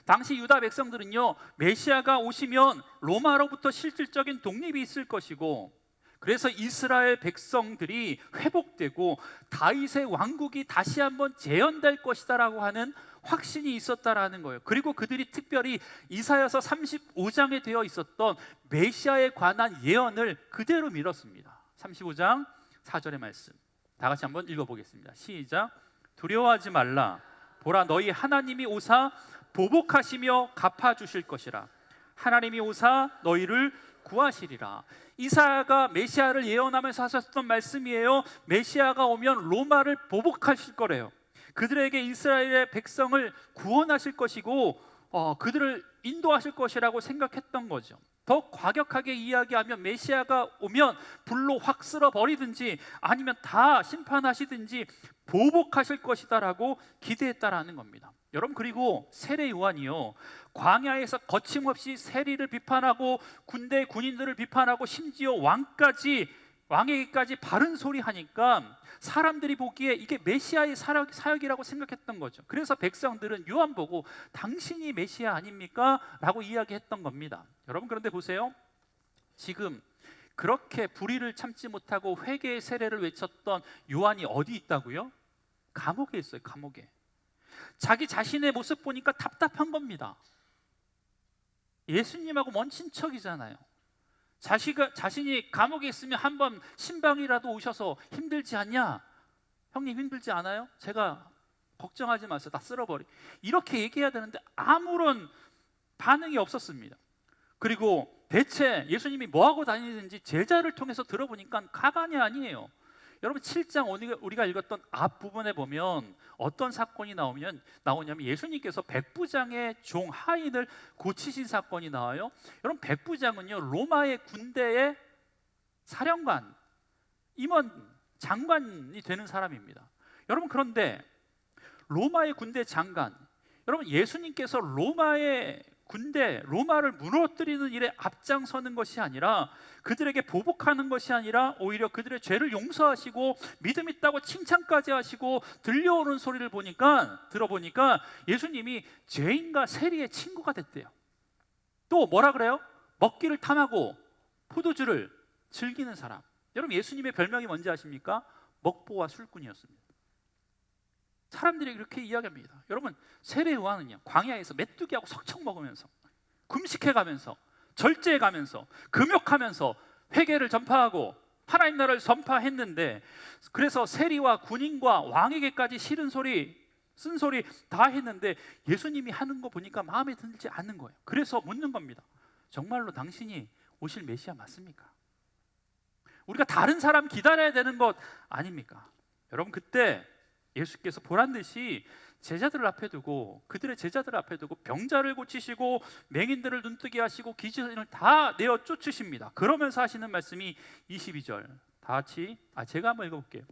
Speaker 8: 당시 유다 백성들은요 메시아가 오시면 로마로부터 실질적인 독립이 있을 것이고 그래서 이스라엘 백성들이 회복되고 다윗의 왕국이 다시 한번 재현될 것이다라고 하는 확신이 있었다라는 거예요. 그리고 그들이 특별히 이사야서 35장에 되어 있었던 메시아에 관한 예언을 그대로 믿었습니다. 35장 4절의 말씀 다 같이 한번 읽어보겠습니다. 시작. 두려워하지 말라. 보라 너희 하나님이 오사 보복하시며 갚아주실 것이라. 하나님이 오사 너희를 구하시리라. 이사야가 메시아를 예언하면서 하셨던 말씀이에요. 메시아가 오면 로마를 보복하실 거래요. 그들에게 이스라엘의 백성을 구원하실 것이고 그들을 인도하실 것이라고 생각했던 거죠. 더 과격하게 이야기하면 메시아가 오면 불로 확 쓸어버리든지 아니면 다 심판하시든지 보복하실 것이다라고 기대했다라는 겁니다. 여러분, 그리고 세례 요한이요, 광야에서 거침없이 세리를 비판하고 군대 군인들을 비판하고 심지어 왕에게까지 바른 소리 하니까 사람들이 보기에 이게 메시아의 사역이라고 생각했던 거죠. 그래서 백성들은 요한 보고 당신이 메시아 아닙니까? 라고 이야기했던 겁니다. 여러분, 그런데 보세요. 지금 그렇게 불의를 참지 못하고 회개의 세례를 외쳤던 요한이 어디 있다고요? 감옥에 있어요. 감옥에. 자기 자신의 모습 보니까 답답한 겁니다. 예수님하고 먼 친척이잖아요. 자신이 감옥에 있으면 한번 신방이라도 오셔서 힘들지 않냐? 형님 힘들지 않아요? 제가 걱정하지 마세요. 다 쓸어버리. 이렇게 얘기해야 되는데 아무런 반응이 없었습니다. 그리고 대체 예수님이 뭐하고 다니는지 제자를 통해서 들어보니까 가관이 아니에요. 여러분, 7장 우리가 읽었던 앞부분에 보면 어떤 사건이 나오냐면 예수님께서 백부장의 종 하인을 고치신 사건이 나와요. 여러분, 백부장은요, 로마의 군대의 사령관, 임원, 장관이 되는 사람입니다. 여러분, 그런데 로마의 군대 장관, 여러분, 예수님께서 로마의 군대, 로마를 무너뜨리는 일에 앞장서는 것이 아니라, 그들에게 보복하는 것이 아니라 오히려 그들의 죄를 용서하시고 믿음 있다고 칭찬까지 하시고 들려오는 소리를 들어보니까 예수님이 죄인과 세리의 친구가 됐대요. 또 뭐라 그래요? 먹기를 탐하고 포도주를 즐기는 사람. 여러분, 예수님의 별명이 뭔지 아십니까? 먹보와 술꾼이었습니다. 사람들이 그렇게 이야기합니다. 여러분, 세례 요한은요, 광야에서 메뚜기하고 석청 먹으면서 금식해가면서 절제해가면서 금욕하면서 회개를 전파하고 하나님 나라를 전파했는데, 그래서 세리와 군인과 왕에게까지 싫은 소리, 쓴 소리 다 했는데 예수님이 하는 거 보니까 마음에 들지 않는 거예요. 그래서 묻는 겁니다. 정말로 당신이 오실 메시아 맞습니까? 우리가 다른 사람 기다려야 되는 것 아닙니까? 여러분, 그때 예수께서 보란 듯이 제자들을 앞에 두고, 그들의 제자들을 앞에 두고 병자를 고치시고 맹인들을 눈뜨게 하시고 귀신을 다 내어 쫓으십니다. 그러면서 하시는 말씀이 22절 다 같이 제가 한번 읽어볼게요.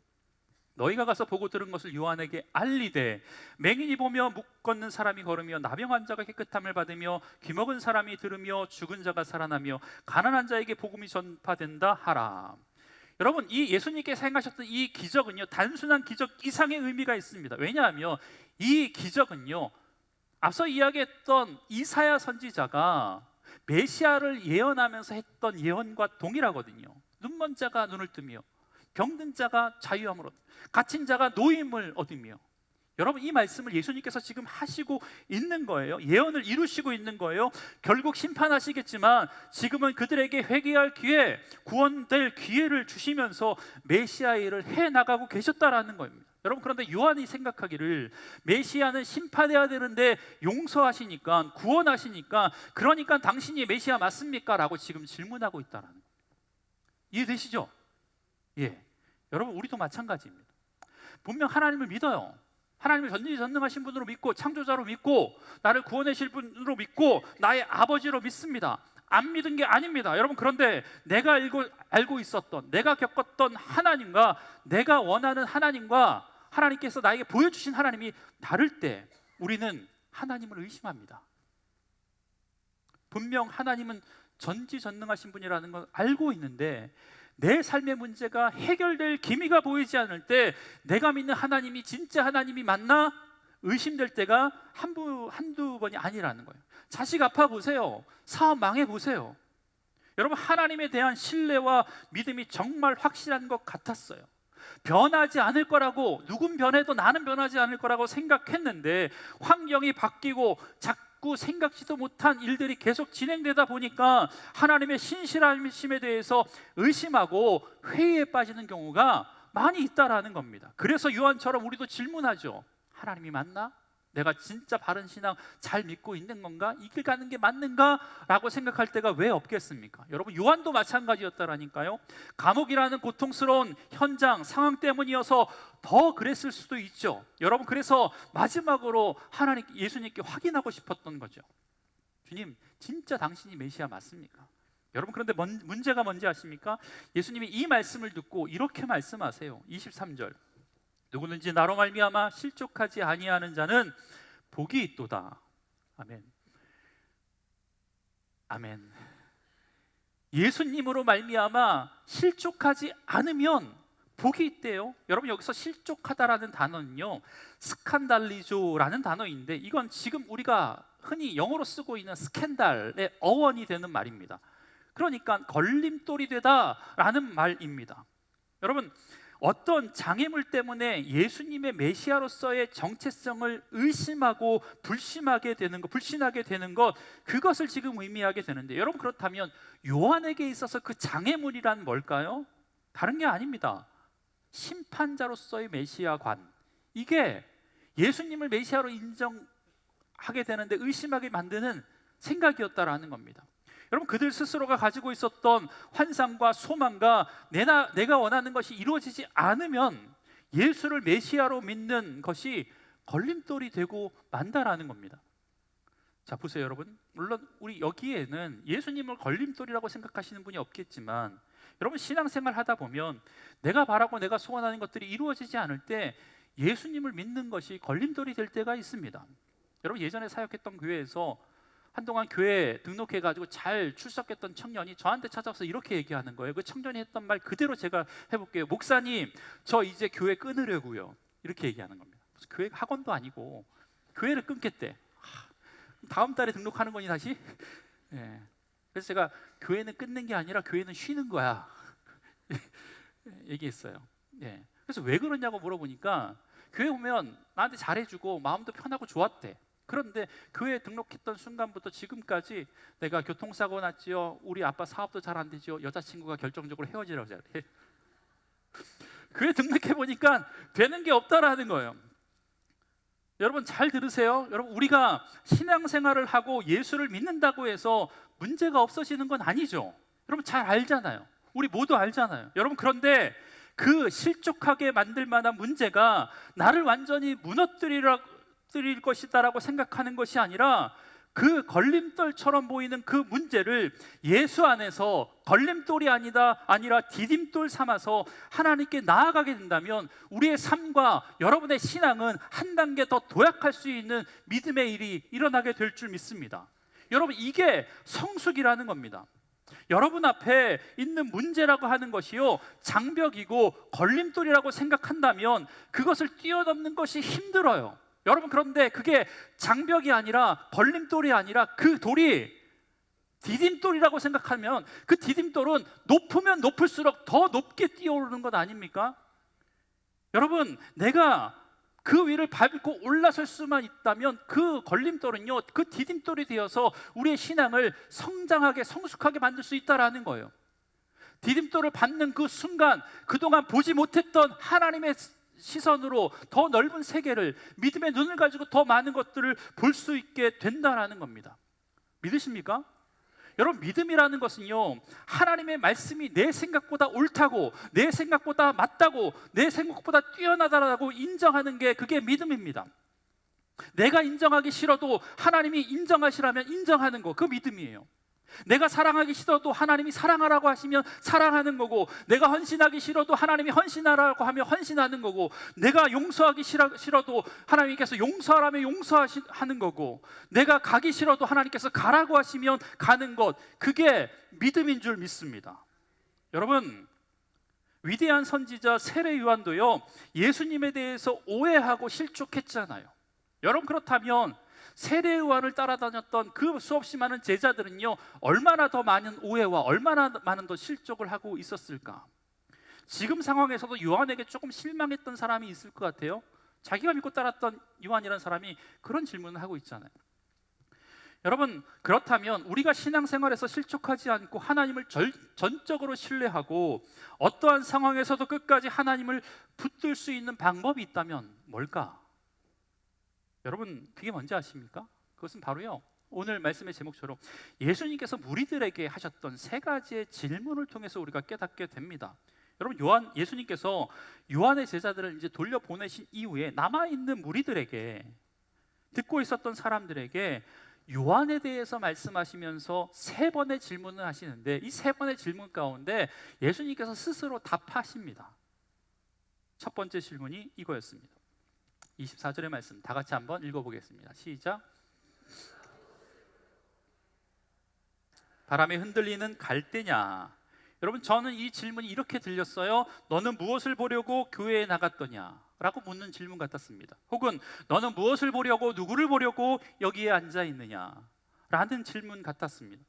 Speaker 8: 너희가 가서 보고 들은 것을 요한에게 알리되, 맹인이 보며 묵 걷는 사람이 걸으며 나병 환자가 깨끗함을 받으며 귀먹은 사람이 들으며 죽은 자가 살아나며 가난한 자에게 복음이 전파된다 하라. 여러분, 이 예수님께서 행하셨던 이 기적은요, 단순한 기적 이상의 의미가 있습니다. 왜냐하면 이 기적은요, 앞서 이야기했던 이사야 선지자가 메시아를 예언하면서 했던 예언과 동일하거든요. 눈먼 자가 눈을 뜨며 병든 자가 자유함을 얻으며 갇힌 자가 노임을 얻으며. 여러분, 이 말씀을 예수님께서 지금 하시고 있는 거예요. 예언을 이루시고 있는 거예요. 결국 심판하시겠지만 지금은 그들에게 회개할 기회, 구원될 기회를 주시면서 메시아 일을 해나가고 계셨다라는 겁니다. 여러분, 그런데 요한이 생각하기를 메시아는 심판해야 되는데 용서하시니까, 구원하시니까, 그러니까 당신이 메시아 맞습니까? 라고 지금 질문하고 있다라는 거예요. 이해되시죠? 예. 여러분, 우리도 마찬가지입니다. 분명 하나님을 믿어요. 하나님을 전지전능하신 분으로 믿고, 창조자로 믿고, 나를 구원하실 분으로 믿고, 나의 아버지로 믿습니다. 안 믿은 게 아닙니다. 여러분, 그런데 내가 알고 있었던, 내가 겪었던 하나님과 내가 원하는 하나님과 하나님께서 나에게 보여주신 하나님이 다를 때 우리는 하나님을 의심합니다. 분명 하나님은 전지전능하신 분이라는 걸 알고 있는데 내 삶의 문제가 해결될 기미가 보이지 않을 때 내가 믿는 하나님이 진짜 하나님이 맞나 의심될 때가 한두 번이 아니라는 거예요. 자식 아파 보세요. 사업 망해 보세요. 여러분, 하나님에 대한 신뢰와 믿음이 정말 확실한 것 같았어요. 변하지 않을 거라고, 누군 변해도 나는 변하지 않을 거라고 생각했는데 환경이 바뀌고 자꾸 생각지도 못한 일들이 계속 진행되다 보니까 하나님의 신실하심에 대해서 의심하고 회의에 빠지는 경우가 많이 있다라는 겁니다. 그래서 요한처럼 우리도 질문하죠. 하나님이 맞나? 내가 진짜 바른 신앙 잘 믿고 있는 건가? 이 길 가는 게 맞는가? 라고 생각할 때가 왜 없겠습니까? 여러분, 요한도 마찬가지였다라니까요. 감옥이라는 고통스러운 현장, 상황 때문이어서 더 그랬을 수도 있죠. 여러분, 그래서 마지막으로 예수님께 확인하고 싶었던 거죠. 주님, 진짜 당신이 메시아 맞습니까? 여러분, 그런데 문제가 뭔지 아십니까? 예수님이 이 말씀을 듣고 이렇게 말씀하세요. 23절. 누구든지 나로 말미암아 실족하지 아니하는 자는 복이 있도다. 아멘. 아멘. 예수님으로 말미암아 실족하지 않으면 복이 있대요. 여러분, 여기서 실족하다라는 단어는요, 스칸달리조라는 단어인데, 이건 지금 우리가 흔히 영어로 쓰고 있는 스캔달의 어원이 되는 말입니다. 그러니까 걸림돌이 되다라는 말입니다. 여러분, 어떤 장애물 때문에 예수님의 메시아로서의 정체성을 의심하고 불신하게 되는 것, 그것을 지금 의미하게 되는데, 여러분, 그렇다면 요한에게 있어서 그 장애물이란 뭘까요? 다른 게 아닙니다. 심판자로서의 메시아관, 이게 예수님을 메시아로 인정하게 되는데 의심하게 만드는 생각이었다라는 겁니다. 여러분, 그들 스스로가 가지고 있었던 환상과 소망과 내가 원하는 것이 이루어지지 않으면 예수를 메시아로 믿는 것이 걸림돌이 되고 만다라는 겁니다. 자, 보세요, 여러분. 물론 우리 여기에는 예수님을 걸림돌이라고 생각하시는 분이 없겠지만, 여러분, 신앙생활 하다 보면 내가 바라고 내가 소원하는 것들이 이루어지지 않을 때 예수님을 믿는 것이 걸림돌이 될 때가 있습니다. 여러분, 예전에 사역했던 교회에서 한동안 교회에 등록해가지고 잘 출석했던 청년이 저한테 찾아와서 이렇게 얘기하는 거예요. 그 청년이 했던 말 그대로 제가 해볼게요. 목사님, 저 이제 교회 끊으려고요. 이렇게 얘기하는 겁니다. 무슨 교회 학원도 아니고 교회를 끊겠대. 다음 달에 등록하는 거니 다시? 예. 그래서 제가 교회는 끊는 게 아니라 교회는 쉬는 거야. 얘기했어요. 예. 그래서 왜 그러냐고 물어보니까 교회 오면 나한테 잘해주고 마음도 편하고 좋았대. 그런데 교회에 등록했던 순간부터 지금까지 내가 교통사고 났지요, 우리 아빠 사업도 잘 안 되지요, 여자친구가 결정적으로 헤어지라고 잘해. 교회 등록해 보니까 되는 게 없다라는 거예요. 여러분, 잘 들으세요. 여러분, 우리가 신앙생활을 하고 예수를 믿는다고 해서 문제가 없어지는 건 아니죠. 여러분, 잘 알잖아요. 우리 모두 알잖아요. 여러분, 그런데 그 실족하게 만들 만한 문제가 나를 완전히 무너뜨릴 것이다라고 생각하는 것이 아니라, 그 걸림돌처럼 보이는 그 문제를 예수 안에서 걸림돌이 아니라 디딤돌 삼아서 하나님께 나아가게 된다면 우리의 삶과 여러분의 신앙은 한 단계 더 도약할 수 있는 믿음의 일이 일어나게 될 줄 믿습니다. 여러분, 이게 성숙이라는 겁니다. 여러분 앞에 있는 문제라고 하는 것이요, 장벽이고 걸림돌이라고 생각한다면 그것을 뛰어넘는 것이 힘들어요. 여러분, 그런데 그게 장벽이 아니라 걸림돌이 아니라 그 돌이 디딤돌이라고 생각하면 그 디딤돌은 높으면 높을수록 더 높게 뛰어오르는 것 아닙니까? 여러분, 내가 그 위를 밟고 올라설 수만 있다면 그 걸림돌은요, 그 디딤돌이 되어서 우리의 신앙을 성장하게 성숙하게 만들 수 있다라는 거예요. 디딤돌을 밟는 그 순간 그동안 보지 못했던 하나님의 시선으로 더 넓은 세계를, 믿음의 눈을 가지고 더 많은 것들을 볼 수 있게 된다라는 겁니다. 믿으십니까? 여러분, 믿음이라는 것은요, 하나님의 말씀이 내 생각보다 옳다고, 내 생각보다 맞다고, 내 생각보다 뛰어나다라고 인정하는 게 그게 믿음입니다. 내가 인정하기 싫어도 하나님이 인정하시라면 인정하는 거, 그 믿음이에요. 내가 사랑하기 싫어도 하나님이 사랑하라고 하시면 사랑하는 거고, 내가 헌신하기 싫어도 하나님이 헌신하라고 하면 헌신하는 거고, 내가 용서하기 싫어도 하나님께서 용서하라면 용서하는 거고, 내가 가기 싫어도 하나님께서 가라고 하시면 가는 것, 그게 믿음인 줄 믿습니다. 여러분, 위대한 선지자 세례 요한도요, 예수님에 대해서 오해하고 실족했잖아요. 여러분, 그렇다면 세례 요한을 따라다녔던 그 수없이 많은 제자들은요, 얼마나 더 많은 오해와 얼마나 많은 더 실족을 하고 있었을까? 지금 상황에서도 요한에게 조금 실망했던 사람이 있을 것 같아요. 자기가 믿고 따랐던 요한이라는 사람이 그런 질문을 하고 있잖아요. 여러분, 그렇다면 우리가 신앙생활에서 실족하지 않고 하나님을 전적으로 신뢰하고 어떠한 상황에서도 끝까지 하나님을 붙들 수 있는 방법이 있다면 뭘까? 여러분, 그게 뭔지 아십니까? 그것은 바로요, 오늘 말씀의 제목처럼 예수님께서 무리들에게 하셨던 세 가지의 질문을 통해서 우리가 깨닫게 됩니다. 여러분, 예수님께서 요한의 제자들을 이제 돌려보내신 이후에 남아있는 무리들에게, 듣고 있었던 사람들에게 요한에 대해서 말씀하시면서 3번의 질문을 하시는데 이 3번의 질문 가운데 예수님께서 스스로 답하십니다. 첫 번째 질문이 이거였습니다. 24절의 말씀 다 같이 한번 읽어보겠습니다. 시작. 바람에 흔들리는 갈대냐? 여러분, 저는 이 질문이 이렇게 들렸어요. 너는 무엇을 보려고 교회에 나갔더냐? 라고 묻는 질문 같았습니다. 혹은 너는 무엇을 보려고, 누구를 보려고 여기에 앉아 있느냐? 라는 질문 같았습니다.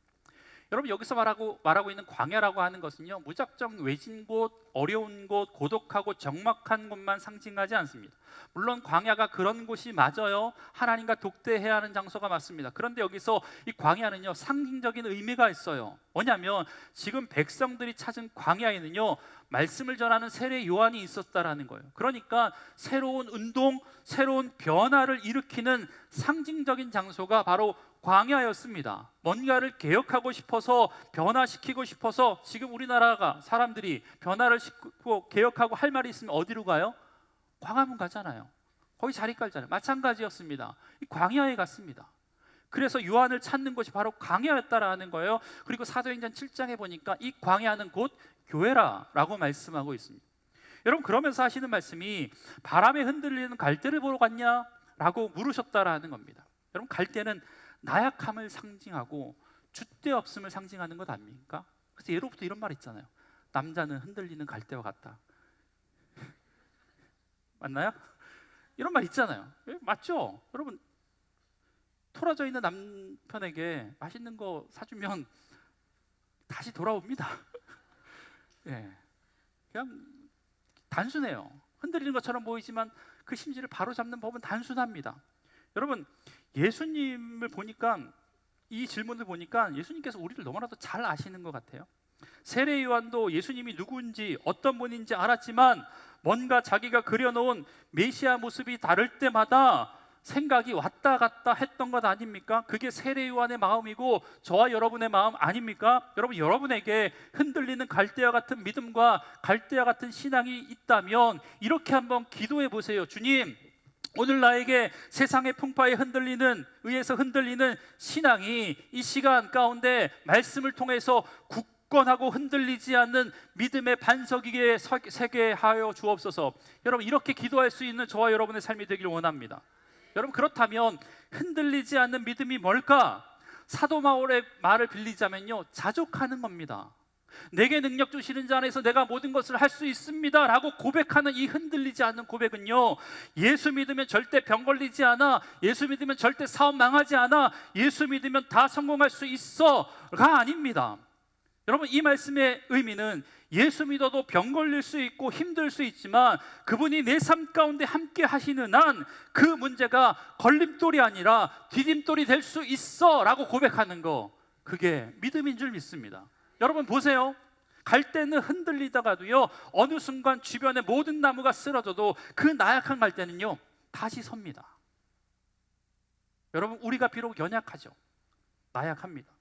Speaker 8: 여러분, 여기서 말하고 있는 광야라고 하는 것은요, 무작정 외진 곳, 어려운 곳, 고독하고 적막한 곳만 상징하지 않습니다. 물론 광야가 그런 곳이 맞아요. 하나님과 독대해야 하는 장소가 맞습니다. 그런데 여기서 이 광야는요, 상징적인 의미가 있어요. 뭐냐면 지금 백성들이 찾은 광야에는요, 말씀을 전하는 세례 요한이 있었다라는 거예요. 그러니까 새로운 운동, 새로운 변화를 일으키는 상징적인 장소가 바로 광야였습니다. 뭔가를 개혁하고 싶어서, 변화시키고 싶어서 지금 우리나라가 사람들이 변화를 시키고 개혁하고 할 말이 있으면 어디로 가요? 광화문 가잖아요. 거기 자리 깔잖아요. 마찬가지였습니다. 이 광야에 갔습니다. 그래서 요한을 찾는 곳이 바로 광야였다라는 거예요. 그리고 사도행전 7장에 보니까 이 광야는 곧 교회라라고 말씀하고 있습니다. 여러분, 그러면서 하시는 말씀이 바람에 흔들리는 갈대를 보러 갔냐? 라고 물으셨다라는 겁니다. 여러분, 갈대는 나약함을 상징하고 줏대 없음을 상징하는 것 아닙니까? 그래서 예로부터 이런 말 있잖아요. 남자는 흔들리는 갈대와 같다. 맞나요? 이런 말 있잖아요. 맞죠? 여러분, 토라져 있는 남편에게 맛있는 거 사주면 다시 돌아옵니다. 예, 그냥 단순해요. 흔들리는 것처럼 보이지만 그 심지를 바로잡는 법은 단순합니다. 여러분, 예수님을 보니까, 이 질문을 보니까 예수님께서 우리를 너무나도 잘 아시는 것 같아요. 세례 요한도 예수님이 누구인지 어떤 분인지 알았지만 뭔가 자기가 그려놓은 메시아 모습이 다를 때마다 생각이 왔다 갔다 했던 것 아닙니까? 그게 세례 요한의 마음이고 저와 여러분의 마음 아닙니까? 여러분, 여러분에게 흔들리는 갈대와 같은 믿음과 갈대와 같은 신앙이 있다면 이렇게 한번 기도해 보세요. 주님, 오늘 나에게 세상의 풍파에 의해서 흔들리는 신앙이 이 시간 가운데 말씀을 통해서 굳건하고 흔들리지 않는 믿음의 반석이게 서게 하여 주옵소서. 여러분, 이렇게 기도할 수 있는 저와 여러분의 삶이 되기를 원합니다. 여러분, 그렇다면 흔들리지 않는 믿음이 뭘까? 사도 바울의 말을 빌리자면요, 자족하는 겁니다. 내게 능력 주시는 자 안에서 내가 모든 것을 할 수 있습니다 라고 고백하는 이 흔들리지 않는 고백은요, 예수 믿으면 절대 병 걸리지 않아, 예수 믿으면 절대 사업 망하지 않아, 예수 믿으면 다 성공할 수 있어가 아닙니다. 여러분, 이 말씀의 의미는 예수 믿어도 병 걸릴 수 있고 힘들 수 있지만 그분이 내 삶 가운데 함께 하시는 한 그 문제가 걸림돌이 아니라 디딤돌이 될 수 있어 라고 고백하는 거, 그게 믿음인 줄 믿습니다. 여러분 보세요. 갈대는 흔들리다가도요, 어느 순간 주변의 모든 나무가 쓰러져도 그 나약한 갈대는요, 다시 섭니다. 여러분, 우리가 비록 연약하죠. 나약합니다.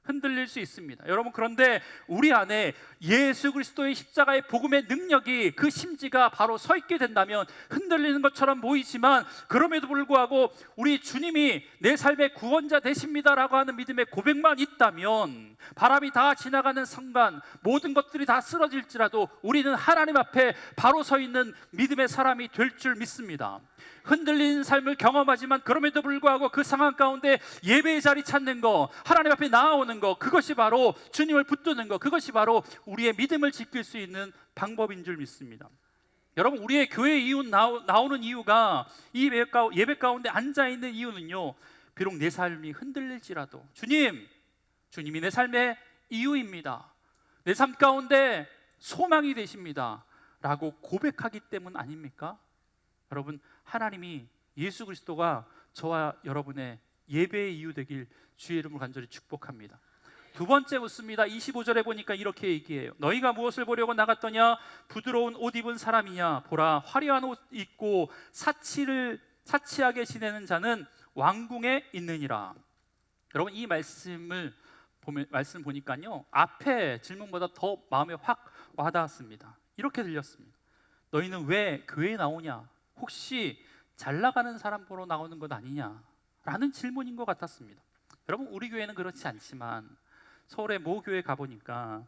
Speaker 8: 흔들릴 수 있습니다. 여러분, 그런데 우리 안에 예수 그리스도의 십자가의 복음의 능력이, 그 심지가 바로 서 있게 된다면 흔들리는 것처럼 보이지만 그럼에도 불구하고 우리 주님이 내 삶의 구원자 되십니다라고 하는 믿음의 고백만 있다면 바람이 다 지나가는 순간 모든 것들이 다 쓰러질지라도 우리는 하나님 앞에 바로 서 있는 믿음의 사람이 될 줄 믿습니다. 흔들리는 삶을 경험하지만 그럼에도 불구하고 그 상황 가운데 예배의 자리 찾는 거, 하나님 앞에 나아오는 거, 그것이 바로 주님을 붙드는 거, 그것이 바로 우리의 믿음을 지킬 수 있는 방법인 줄 믿습니다. 여러분, 우리의 교회 이웃 나오는 이유가, 이 예배 가운데 앉아있는 이유는요, 비록 내 삶이 흔들릴지라도 주님이 내 삶의 이유입니다, 내 삶 가운데 소망이 되십니다 라고 고백하기 때문 아닙니까? 여러분, 하나님이, 예수 그리스도가 저와 여러분의 예배의 이유 되길 주의 이름으로 간절히 축복합니다. 두 번째 묻습니다. 25절에 보니까 이렇게 얘기해요. 너희가 무엇을 보려고 나갔더냐? 부드러운 옷 입은 사람이냐? 보라, 화려한 옷 입고 사치하게 지내는 자는 왕궁에 있느니라. 여러분, 이 말씀 보니까요, 앞에 질문보다 더 마음에 확 와닿았습니다. 이렇게 들렸습니다. 너희는 왜 교회에 나오냐? 혹시 잘 나가는 사람 보러 나오는 것 아니냐? 라는 질문인 것 같았습니다. 여러분, 우리 교회는 그렇지 않지만 서울의 모 교회 가보니까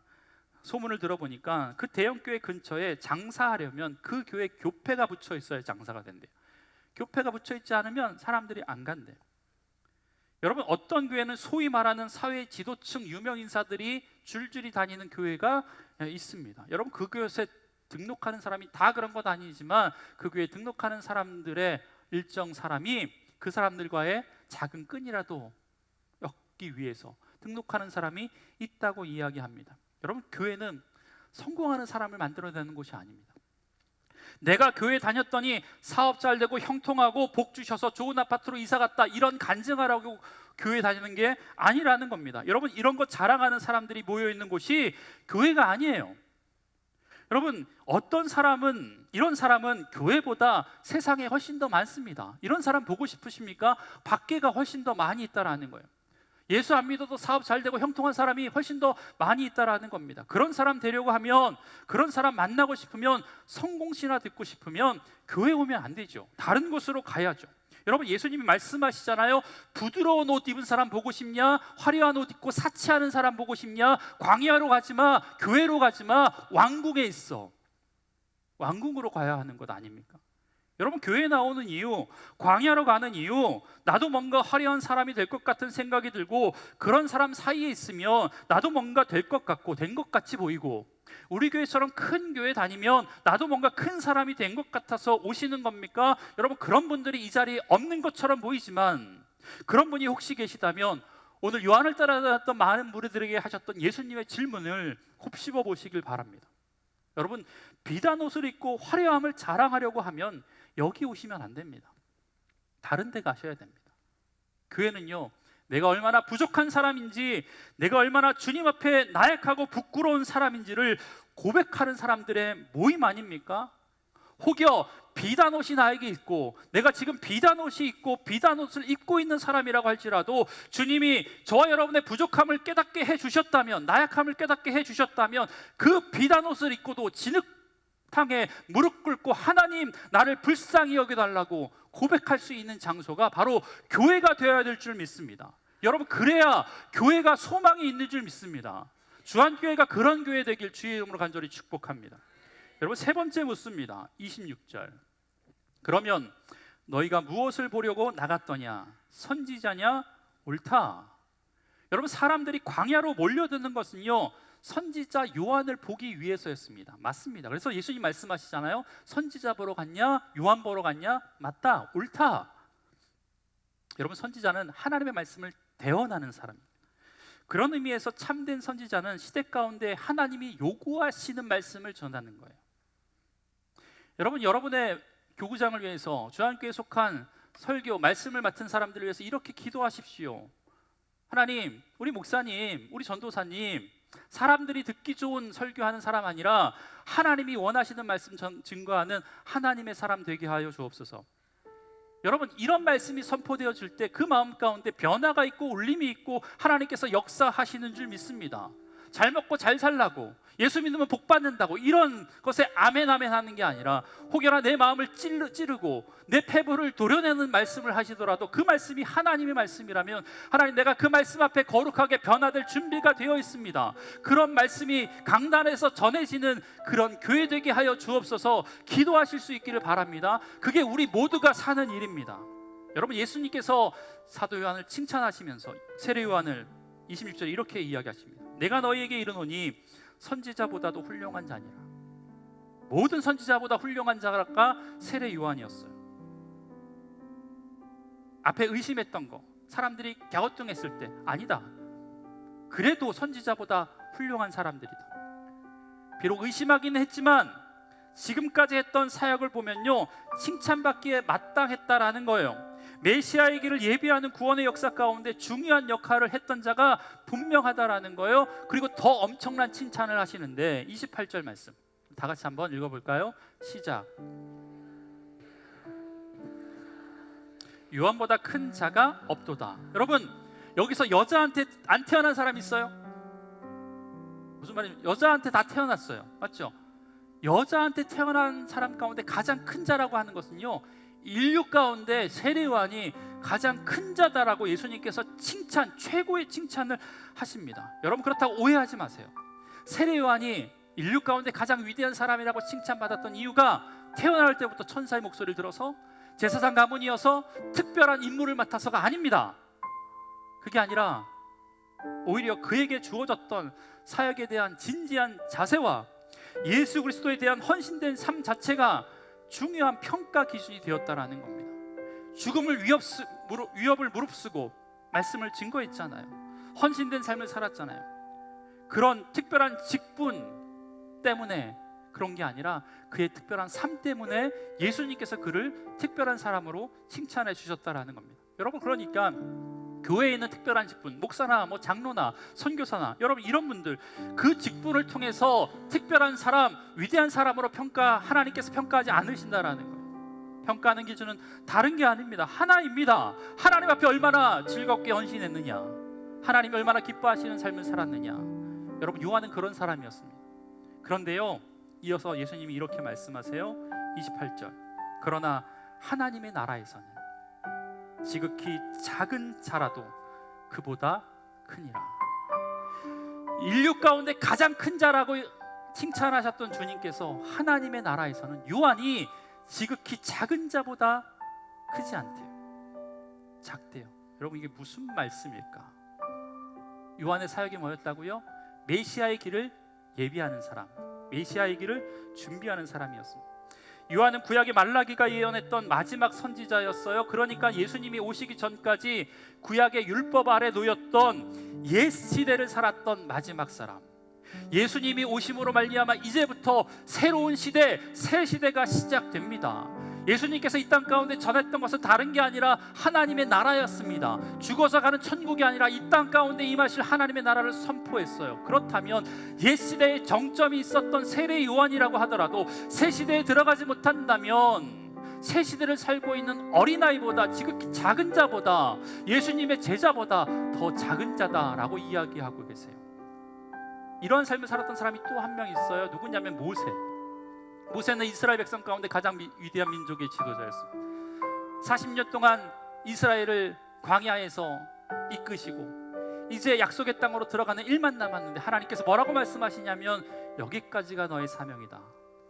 Speaker 8: 소문을 들어보니까 그 대형 교회 근처에 장사하려면 그 교회 교패가 붙여 있어야 장사가 된대요. 교패가 붙여 있지 않으면 사람들이 안 간대요. 여러분, 어떤 교회는 소위 말하는 사회 지도층 유명 인사들이 줄줄이 다니는 교회가 있습니다. 여러분, 그 교회에 등록하는 사람이 다 그런 건 아니지만 그 교회에 등록하는 사람들의 일정 사람이 그 사람들과의 작은 끈이라도 엮기 위해서 등록하는 사람이 있다고 이야기합니다. 여러분, 교회는 성공하는 사람을 만들어내는 곳이 아닙니다. 내가 교회 다녔더니 사업 잘 되고 형통하고 복 주셔서 좋은 아파트로 이사 갔다, 이런 간증하라고 교회 다니는 게 아니라는 겁니다. 여러분, 이런 것 자랑하는 사람들이 모여 있는 곳이 교회가 아니에요. 여러분, 이런 사람은 교회보다 세상에 훨씬 더 많습니다. 이런 사람 보고 싶으십니까? 밖에가 훨씬 더 많이 있다라는 거예요. 예수 안 믿어도 사업 잘 되고 형통한 사람이 훨씬 더 많이 있다라는 겁니다. 그런 사람 되려고 하면, 그런 사람 만나고 싶으면, 성공신화 듣고 싶으면 교회 오면 안 되죠. 다른 곳으로 가야죠. 여러분, 예수님이 말씀하시잖아요. 부드러운 옷 입은 사람 보고 싶냐? 화려한 옷 입고 사치하는 사람 보고 싶냐? 광야로 가지 마, 교회로 가지 마, 왕궁에 있어. 왕궁으로 가야 하는 것 아닙니까? 여러분, 교회 나오는 이유, 광야로 가는 이유, 나도 뭔가 화려한 사람이 될 것 같은 생각이 들고, 그런 사람 사이에 있으면 나도 뭔가 될 것 같고 된 것 같이 보이고, 우리 교회처럼 큰 교회 다니면 나도 뭔가 큰 사람이 된 것 같아서 오시는 겁니까? 여러분, 그런 분들이 이 자리에 없는 것처럼 보이지만, 그런 분이 혹시 계시다면 오늘 요한을 따라다녔던 많은 무리들에게 하셨던 예수님의 질문을 곱씹어 보시길 바랍니다. 여러분, 비단 옷을 입고 화려함을 자랑하려고 하면 여기 오시면 안 됩니다. 다른 데 가셔야 됩니다. 교회는요, 내가 얼마나 부족한 사람인지, 내가 얼마나 주님 앞에 나약하고 부끄러운 사람인지를 고백하는 사람들의 모임 아닙니까? 혹여 비단옷이 나에게 있고, 내가 지금 비단옷이 있고 비단옷을 입고 있는 사람이라고 할지라도 주님이 저와 여러분의 부족함을 깨닫게 해주셨다면, 나약함을 깨닫게 해주셨다면, 그 비단옷을 입고도 진흙탕에 무릎 꿇고 하나님, 나를 불쌍히 여겨달라고 고백할 수 있는 장소가 바로 교회가 되어야 될 줄 믿습니다. 여러분, 그래야 교회가 소망이 있는 줄 믿습니다. 주한교회가 그런 교회 되길 주의 이름으로 간절히 축복합니다. 여러분, 세 번째 묻습니다. 26절. 그러면 너희가 무엇을 보려고 나갔더냐? 선지자냐? 옳다. 여러분, 사람들이 광야로 몰려드는 것은요, 선지자 요한을 보기 위해서였습니다. 맞습니다. 그래서 예수님 말씀하시잖아요. 선지자 보러 갔냐? 요한 보러 갔냐? 맞다. 옳다. 여러분, 선지자는 하나님의 말씀을 대언하는 사람입니다. 그런 의미에서 참된 선지자는 시대 가운데 하나님이 요구하시는 말씀을 전하는 거예요. 여러분, 여러분의 교구장을 위해서, 주한교회에 속한 설교, 말씀을 맡은 사람들을 위해서 이렇게 기도하십시오. 하나님, 우리 목사님, 우리 전도사님, 사람들이 듣기 좋은 설교하는 사람 아니라 하나님이 원하시는 말씀 증거하는 하나님의 사람 되게 하여 주옵소서. 여러분, 이런 말씀이 선포되어질 때 그 마음 가운데 변화가 있고 울림이 있고 하나님께서 역사하시는 줄 믿습니다. 잘 먹고 잘 살라고, 예수 믿으면 복 받는다고, 이런 것에 아멘 아멘 하는 게 아니라 혹여나 내 마음을 찌르고 내 패부를 도려내는 말씀을 하시더라도 그 말씀이 하나님의 말씀이라면, 하나님, 내가 그 말씀 앞에 거룩하게 변화될 준비가 되어 있습니다. 그런 말씀이 강단에서 전해지는 그런 교회 되게 하여 주옵소서. 기도하실 수 있기를 바랍니다. 그게 우리 모두가 사는 일입니다. 여러분, 예수님께서 사도 요한을 칭찬하시면서 세례 요한을 26절에 이렇게 이야기하십니다. 내가 너희에게 이르노니 선지자보다도 훌륭한 자니라. 모든 선지자보다 훌륭한 자가 세례 요한이었어요. 앞에 의심했던 거, 사람들이 갸우뚱했을 때 아니다, 그래도 선지자보다 훌륭한 사람들이다. 비록 의심하기는 했지만 지금까지 했던 사역을 보면요, 칭찬받기에 마땅했다라는 거예요. 메시아의 길을 예비하는 구원의 역사 가운데 중요한 역할을 했던 자가 분명하다라는 거예요. 그리고 더 엄청난 칭찬을 하시는데 28절 말씀 다 같이 한번 읽어볼까요? 시작. 요한보다 큰 자가 없도다. 여러분, 여기서 여자한테 안 태어난 사람 있어요? 무슨 말이냐면 여자한테 다 태어났어요. 맞죠? 여자한테 태어난 사람 가운데 가장 큰 자라고 하는 것은요, 인류 가운데 세례요한이 가장 큰 자다라고 예수님께서 최고의 칭찬을 하십니다. 여러분, 그렇다고 오해하지 마세요. 세례요한이 인류 가운데 가장 위대한 사람이라고 칭찬받았던 이유가 태어날 때부터 천사의 목소리를 들어서 제사장 가문이어서 특별한 임무를 맡아서가 아닙니다. 그게 아니라 오히려 그에게 주어졌던 사역에 대한 진지한 자세와 예수 그리스도에 대한 헌신된 삶 자체가 중요한 평가 기준이 되었다라는 겁니다. 죽음을 위협을 무릅쓰고 말씀을 증거했잖아요. 헌신된 삶을 살았잖아요. 그런 특별한 직분 때문에 그런 게 아니라 그의 특별한 삶 때문에 예수님께서 그를 특별한 사람으로 칭찬해 주셨다라는 겁니다. 여러분, 그러니까 교회에 있는 특별한 직분, 목사나 장로나 선교사나 여러분 이런 분들, 그 직분을 통해서 특별한 사람, 위대한 사람으로 하나님께서 평가하지 않으신다라는 거예요. 평가하는 기준은 다른 게 아닙니다. 하나입니다. 하나님 앞에 얼마나 즐겁게 헌신했느냐, 하나님이 얼마나 기뻐하시는 삶을 살았느냐. 여러분, 요한은 그런 사람이었습니다. 그런데요, 이어서 예수님이 이렇게 말씀하세요. 28절. 그러나 하나님의 나라에서는 지극히 작은 자라도 그보다 크니라. 인류 가운데 가장 큰 자라고 칭찬하셨던 주님께서 하나님의 나라에서는 요한이 지극히 작은 자보다 크지 않대요. 작대요. 여러분, 이게 무슨 말씀일까? 요한의 사역이 뭐였다고요? 메시아의 길을 예비하는 사람, 메시아의 길을 준비하는 사람이었습니다. 요한은 구약의 말라기가 예언했던 마지막 선지자였어요. 그러니까 예수님이 오시기 전까지 구약의 율법 아래 놓였던 옛 시대를 살았던 마지막 사람. 예수님이 오심으로 말미암아 이제부터 새로운 시대, 새 시대가 시작됩니다. 예수님께서 이 땅 가운데 전했던 것은 다른 게 아니라 하나님의 나라였습니다. 죽어서 가는 천국이 아니라 이 땅 가운데 임하실 하나님의 나라를 선포했어요. 그렇다면 옛 시대에 정점이 있었던 세례 요한이라고 하더라도 새 시대에 들어가지 못한다면 새 시대를 살고 있는 어린아이보다, 지극히 작은 자보다, 예수님의 제자보다 더 작은 자다라고 이야기하고 계세요. 이런 삶을 살았던 사람이 또 한 명 있어요. 누구냐면 모세. 모세는 이스라엘 백성 가운데 가장 위대한 민족의 지도자였습니다. 40년 동안 이스라엘을 광야에서 이끄시고 이제 약속의 땅으로 들어가는 일만 남았는데 하나님께서 뭐라고 말씀하시냐면 여기까지가 너의 사명이다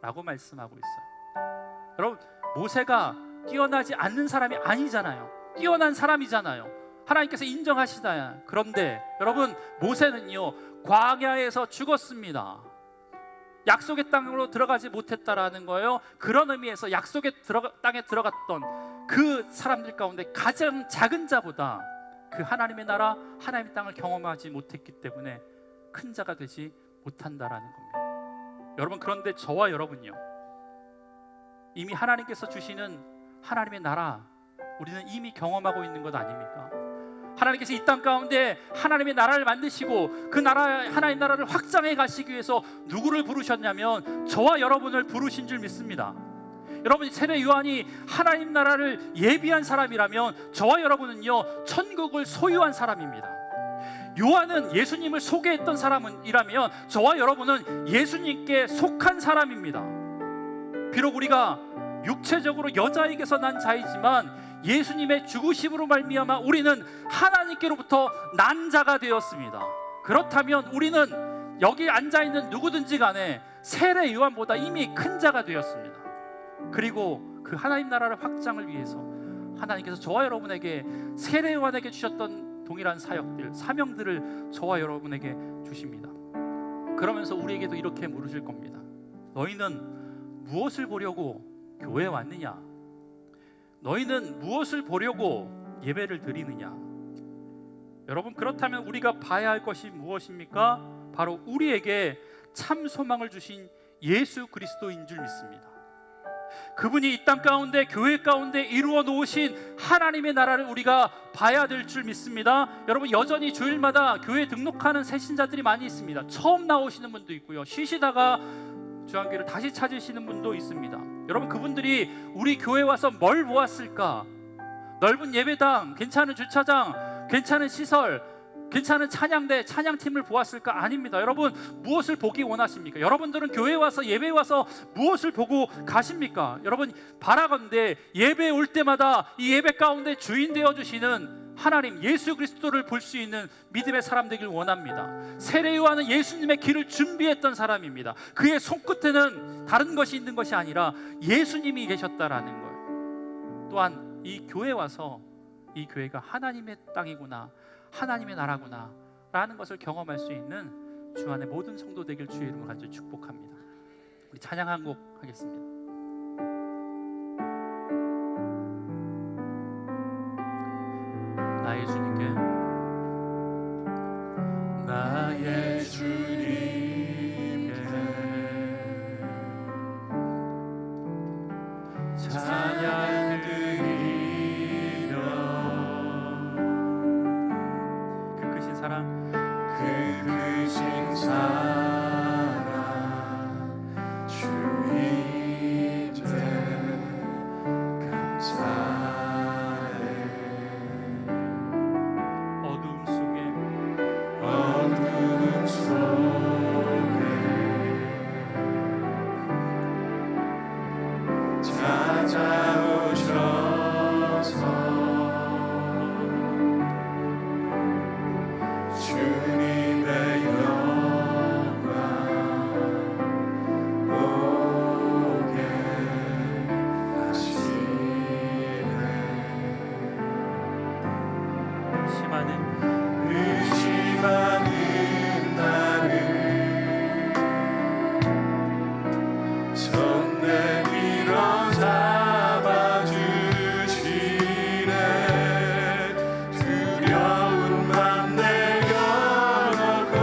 Speaker 8: 라고 말씀하고 있어요. 여러분, 모세가 뛰어나지 않는 사람이 아니잖아요. 뛰어난 사람이잖아요. 하나님께서 인정하시다야. 그런데 여러분, 모세는요 광야에서 죽었습니다. 약속의 땅으로 들어가지 못했다라는 거예요. 그런 의미에서 약속의 땅에 들어갔던 그 사람들 가운데 가장 작은 자보다 그 하나님의 나라, 하나님의 땅을 경험하지 못했기 때문에 큰 자가 되지 못한다라는 겁니다. 여러분, 그런데 저와 여러분요, 이미 하나님께서 주시는 하나님의 나라, 우리는 이미 경험하고 있는 것 아닙니까? 하나님께서 이 땅 가운데 하나님의 나라를 만드시고 그 나라, 하나님의 나라를 확장해 가시기 위해서 누구를 부르셨냐면 저와 여러분을 부르신 줄 믿습니다. 여러분, 세례 요한이 하나님 나라를 예비한 사람이라면 저와 여러분은요 천국을 소유한 사람입니다. 요한은 예수님을 소개했던 사람이라면 저와 여러분은 예수님께 속한 사람입니다. 비록 우리가 육체적으로 여자에게서 난 자이지만 예수님의 죽으심으로 말미암아 우리는 하나님께로부터 난 자가 되었습니다. 그렇다면 우리는 여기 앉아있는 누구든지 간에 세례 요한보다 이미 큰 자가 되었습니다. 그리고 그 하나님 나라를 확장을 위해서 하나님께서 저와 여러분에게 세례 요한에게 주셨던 동일한 사역들, 사명들을 저와 여러분에게 주십니다. 그러면서 우리에게도 이렇게 물으실 겁니다. 너희는 무엇을 보려고 교회에 왔느냐? 너희는 무엇을 보려고 예배를 드리느냐? 여러분, 그렇다면 우리가 봐야 할 것이 무엇입니까? 바로 우리에게 참 소망을 주신 예수 그리스도인 줄 믿습니다. 그분이 이 땅 가운데, 교회 가운데 이루어 놓으신 하나님의 나라를 우리가 봐야 될 줄 믿습니다. 여러분, 여전히 주일마다 교회에 등록하는 새신자들이 많이 있습니다. 처음 나오시는 분도 있고요, 쉬시다가 주안교회를 다시 찾으시는 분도 있습니다. 여러분, 그분들이 우리 교회에 와서 뭘 보았을까? 넓은 예배당, 괜찮은 주차장, 괜찮은 시설, 괜찮은 찬양대, 찬양팀을 보았을까? 아닙니다. 여러분, 무엇을 보기 원하십니까? 여러분들은 교회에 와서, 예배에 와서 무엇을 보고 가십니까? 여러분, 바라건대 예배에 올 때마다 이 예배 가운데 주인 되어주시는 하나님 예수 그리스도를 볼 수 있는 믿음의 사람 되길 원합니다. 세례 요한은 예수님의 길을 준비했던 사람입니다. 그의 손끝에는 다른 것이 있는 것이 아니라 예수님이 계셨다라는 걸. 또한 이 교회에 와서 이 교회가 하나님의 땅이구나, 하나님의 나라구나 라는 것을 경험할 수 있는 주 안의 모든 성도 되길 주의 이름으로 간절히 축복합니다. 우리 찬양 한 곡 하겠습니다. 나의 주님께, 나의 주님께 찬양 드리며 그 크신 사랑, 그 크신 사랑 주님께 감사해. 어둠 속에 찾아오셔서 주님의 영광 보게 하시네. 의심하는 나를 손 내밀어 잡아주시네. 두려운 맘 내려놓고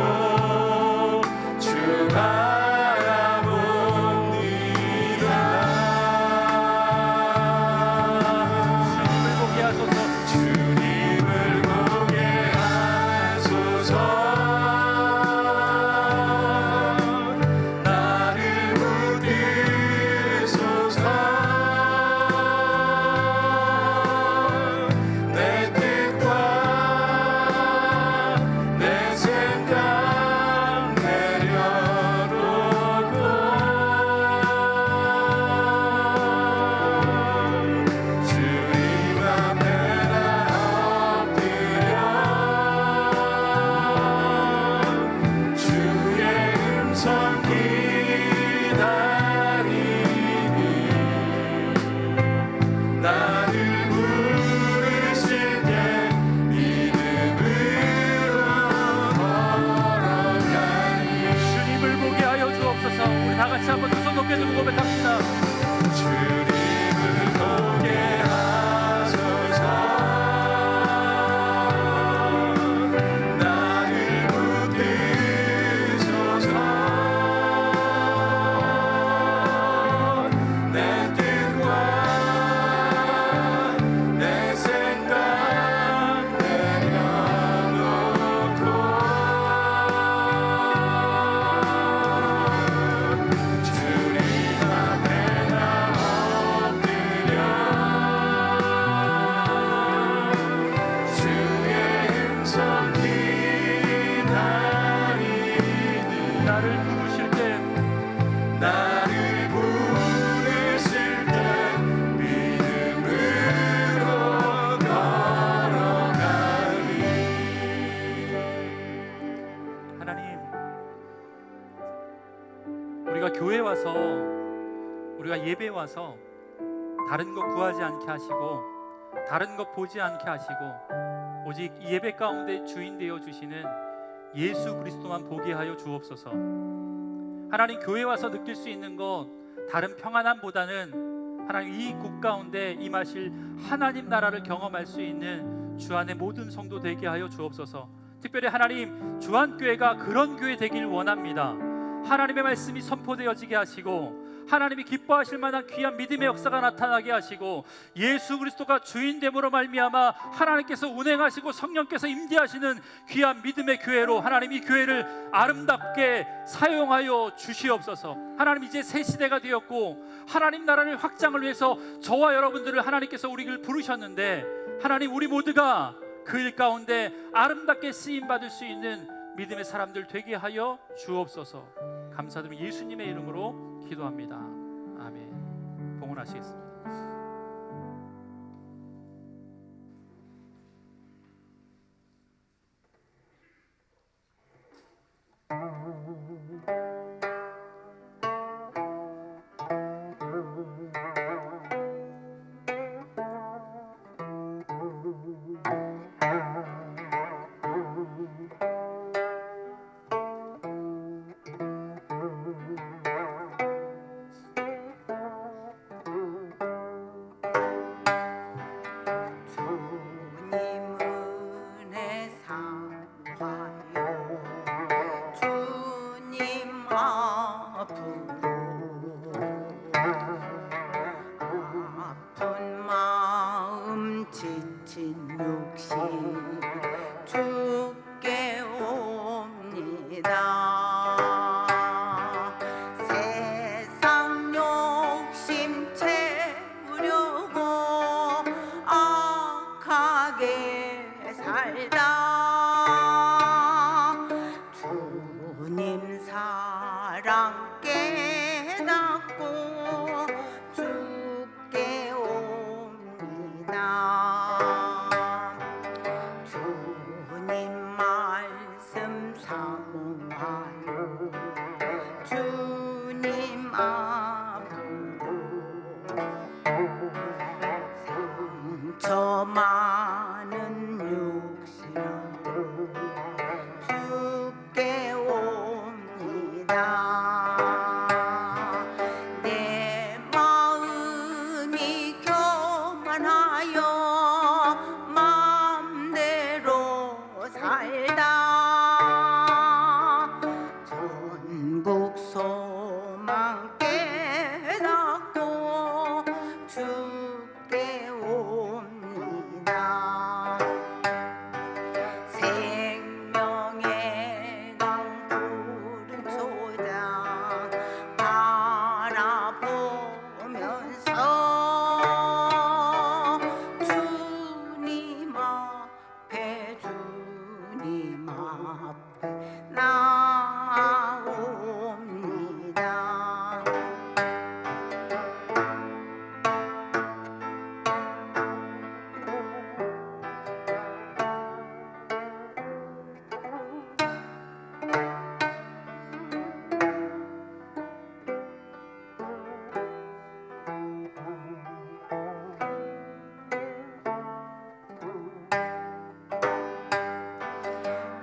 Speaker 8: 주 바라봅니다. 주님을 보게 하소서. 주님을 보게 하소서. 나를 붙드소서. 내 뜻과 내 생각 내려놓고 주님 앞에 나 엎드려 주의 음성 기다리니 나를 부르실 때 믿음으로 걸어가니. 주님을 보게 하여 주옵소서. 우리 다 같이 한번 두 손 높게 들고 고백합시다. 주님을 보게 하소서. 나를 붙드소서. 내 뜻과 내 생각 내려놓고 주님 앞에 나 엎드려 주의 음성 기다리니. 나를 부르실 때 믿음으로 걸어가니. 하나님, 우리가 교회에 와서, 우리가 예배에 와서 다른 것 구하지 않게 하시고 다른 것 보지 않게 하시고 오직 이 예배 가운데 주인 되어 주시는 예수 그리스도만 보게 하여 주옵소서. 하나님, 교회 와서 느낄 수 있는 것 다른 평안함보다는 하나님 이 곳 가운데 임하실 하나님 나라를 경험할 수 있는 주 안의 모든 성도 되게 하여 주옵소서. 특별히 하나님, 주안교회가 그런 교회 되길 원합니다. 하나님의 말씀이 선포되어지게 하시고 하나님이 기뻐하실 만한 귀한 믿음의 역사가 나타나게 하시고 예수 그리스도가 주인됨으로 말미암아 하나님께서 운행하시고 성령께서 임재하시는 귀한 믿음의 교회로 하나님 이 교회를 아름답게 사용하여 주시옵소서. 하나님, 이제 새 시대가 되었고 하나님 나라를 확장을 위해서 저와 여러분들을 하나님께서 우리를 부르셨는데 하나님, 우리 모두가 그 일 가운데 아름답게 쓰임 받을 수 있는 믿음의 사람들 되게 하여 주옵소서. 감사드리며 예수님의 이름으로 기도합니다. 아멘. 봉헌하시겠습니다.
Speaker 9: 아픈 마음 지친 육신 주께 옵니다. 세상 욕심 채우려고 악하게 살다 주님 사랑 깨닫고 주께 옵니다. 주님 말씀 사모하여 주님 앞으로 상처 많은 육신으로 주께 옵니다. 내 마음이 교만하여 마음대로 살다 전국 소망 깨닫고 주께 옵니다. 생명의 강 푸른 초장 바라보면서 주님 앞에 주님 앞에 나옵니다.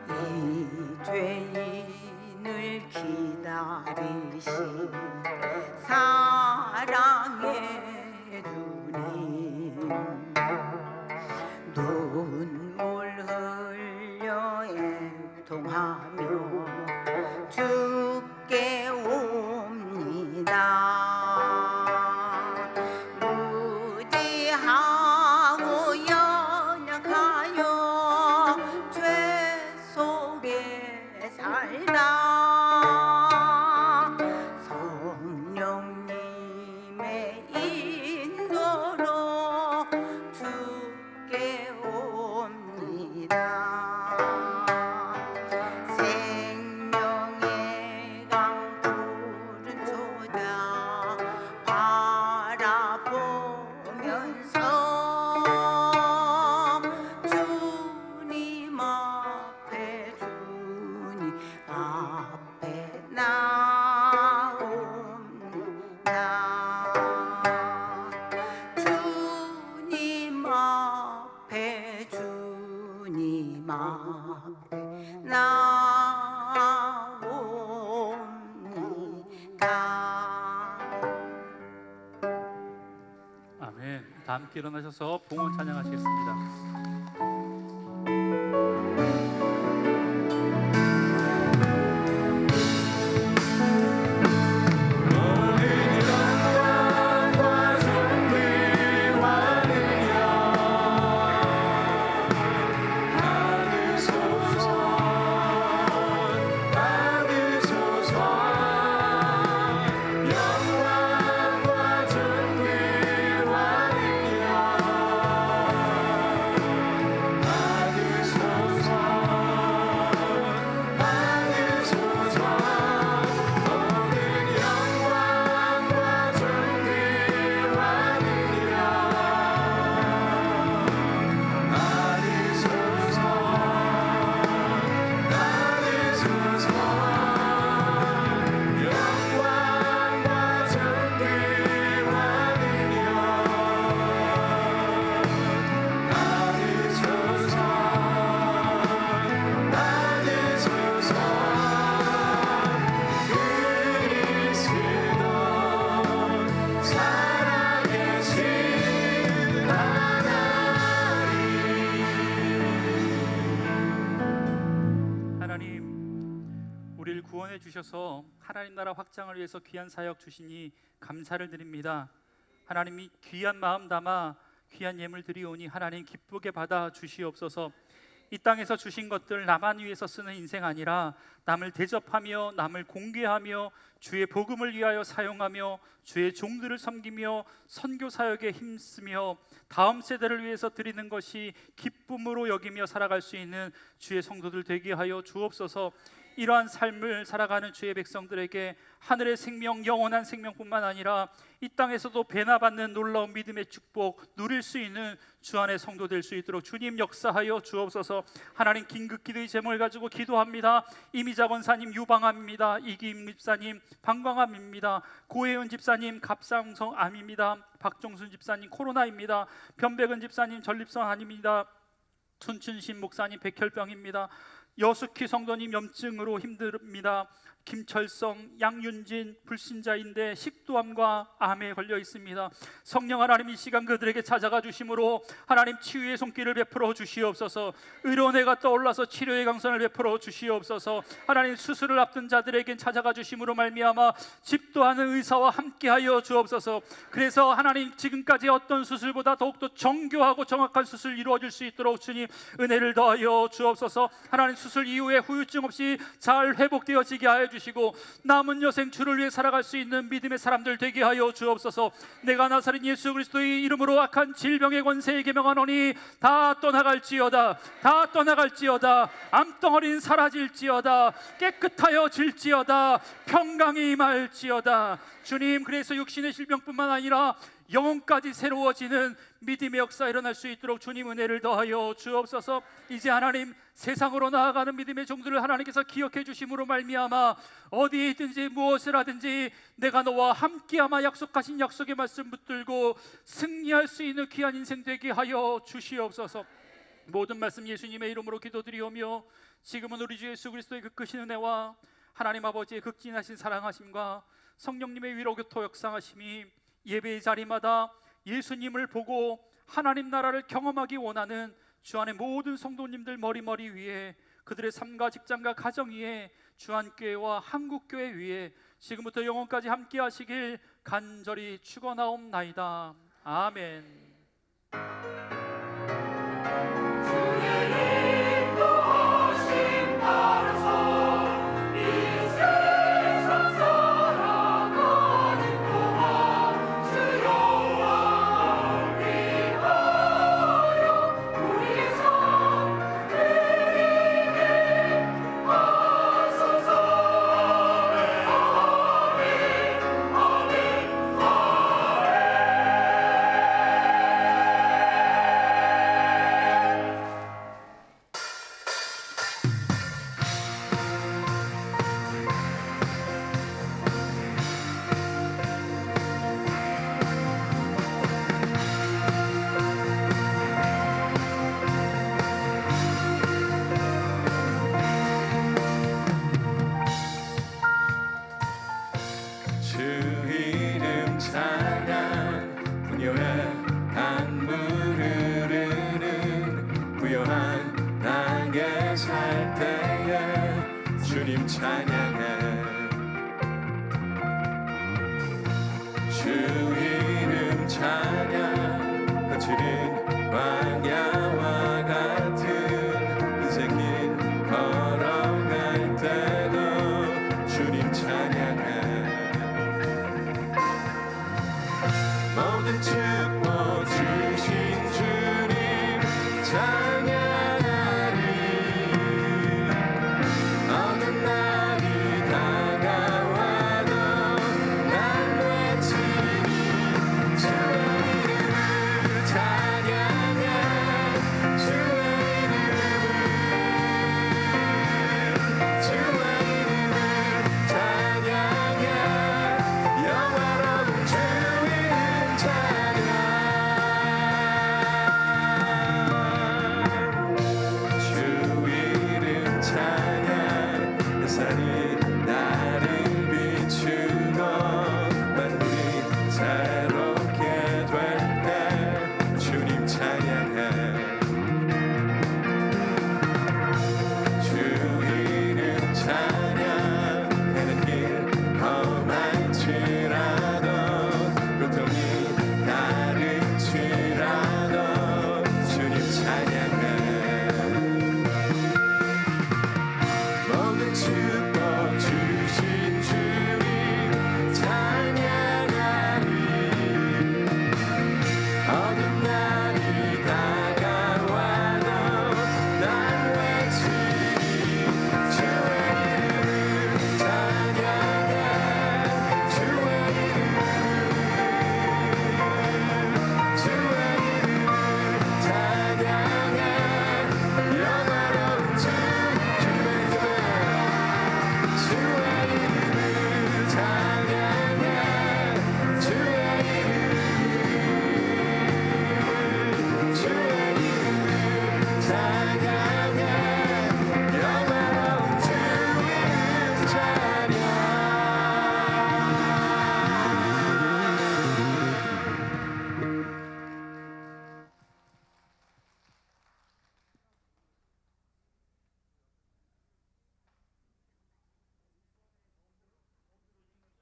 Speaker 9: 이 죄인을 기다리신 사랑의 주님 눈물 흘려 애통하며 주께 옵니다. 무지하고 연약하여 죄 속에 살다 성령님의 인도로 주께 옵니다. 생명의 강 푸른 초장 바라보면서 주님 앞에 주님 앞에 나옵니다. 주님 앞에 주님 앞에 나옵니다.
Speaker 8: 아멘. 다 함께 일어나셔서 봉헌 찬양하시겠습니다.
Speaker 9: 영광과 존귀와 능력
Speaker 8: 구원해 주셔서 하나님 나라 확장을 위해서 귀한 사역 주시니 감사를 드립니다. 하나님이 귀한 마음 담아 귀한 예물 드리오니 하나님 기쁘게 받아 주시옵소서. 이 땅에서 주신 것들 나만 위해서 쓰는 인생 아니라 남을 대접하며 남을 공개하며 주의 복음을 위하여 사용하며 주의 종들을 섬기며 선교 사역에 힘쓰며 다음 세대를 위해서 드리는 것이 기쁨으로 여기며 살아갈 수 있는 주의 성도들 되게 하여 주옵소서. 이러한 삶을 살아가는 주의 백성들에게 하늘의 생명, 영원한 생명뿐만 아니라 이 땅에서도 배나받는 놀라운 믿음의 축복 누릴 수 있는 주 안의 성도 될 수 있도록 주님 역사하여 주옵소서. 하나님 긴급 기도의 제목을 가지고 기도합니다. 이미자 권사님 유방암입니다. 이기임 집사님 방광암입니다. 고혜은 집사님 갑상선암입니다. 박종순 집사님 코로나입니다. 변백은 집사님 전립선 암입니다. 춘춘신 목사님 백혈병입니다. 여숙희 성도님 염증으로 힘듭니다. 김철성, 양윤진 불신자인데 식도암과 암에 걸려 있습니다. 성령 하나님 이 시간 그들에게 찾아가 주심으로 하나님 치유의 손길을 베풀어 주시옵소서. 의료원회가 떠올라서 치료의 강선을 베풀어 주시옵소서. 하나님 수술을 앞둔 자들에겐 찾아가 주심으로 말미암아 집도하는 의사와 함께하여 주옵소서. 그래서 하나님 지금까지 어떤 수술보다 더욱더 정교하고 정확한 수술 이루어질 수 있도록 주님 은혜를 더하여 주옵소서. 하나님 수술 이후에 후유증 없이 잘 회복되어지게 하여 주시고 남은 여생 주를 위해 살아갈 수 있는 믿음의 사람들 되게 하여 주옵소서. 내가 나사렛 예수 그리스도의 이름으로 악한 질병의 권세에 계명하노니 다 떠나갈지어다. 다 떠나갈지어다. 암덩어리는 사라질지어다. 깨끗하여질지어다. 평강이 임할지어다. 주님, 그래서 육신의 질병뿐만 아니라 영혼까지 새로워지는 믿음의 역사 일어날 수 있도록 주님 은혜를 더하여 주옵소서. 이제 하나님 세상으로 나아가는 믿음의 종들을 하나님께서 기억해 주심으로 말미암아 어디에 있든지 무엇을 하든지 내가 너와 함께하마 약속하신 약속의 말씀 붙들고 승리할 수 있는 귀한 인생 되게 하여 주시옵소서. 모든 말씀 예수님의 이름으로 기도드리오며 지금은 우리 주 예수 그리스도의 그 크신 은혜와 하나님 아버지의 극진하신 사랑하심과 성령님의 위로교토 역사하심이 예배의 자리마다 예수님을 보고 하나님 나라를 경험하기 원하는 주 안의 모든 성도님들 머리 위에 그들의 삶과 직장과 가정 위에 주안교회와 한국교회 위에 지금부터 영원까지 함께 하시길 간절히 축원하옵나이다. 아멘.
Speaker 3: 찬양
Speaker 10: 나는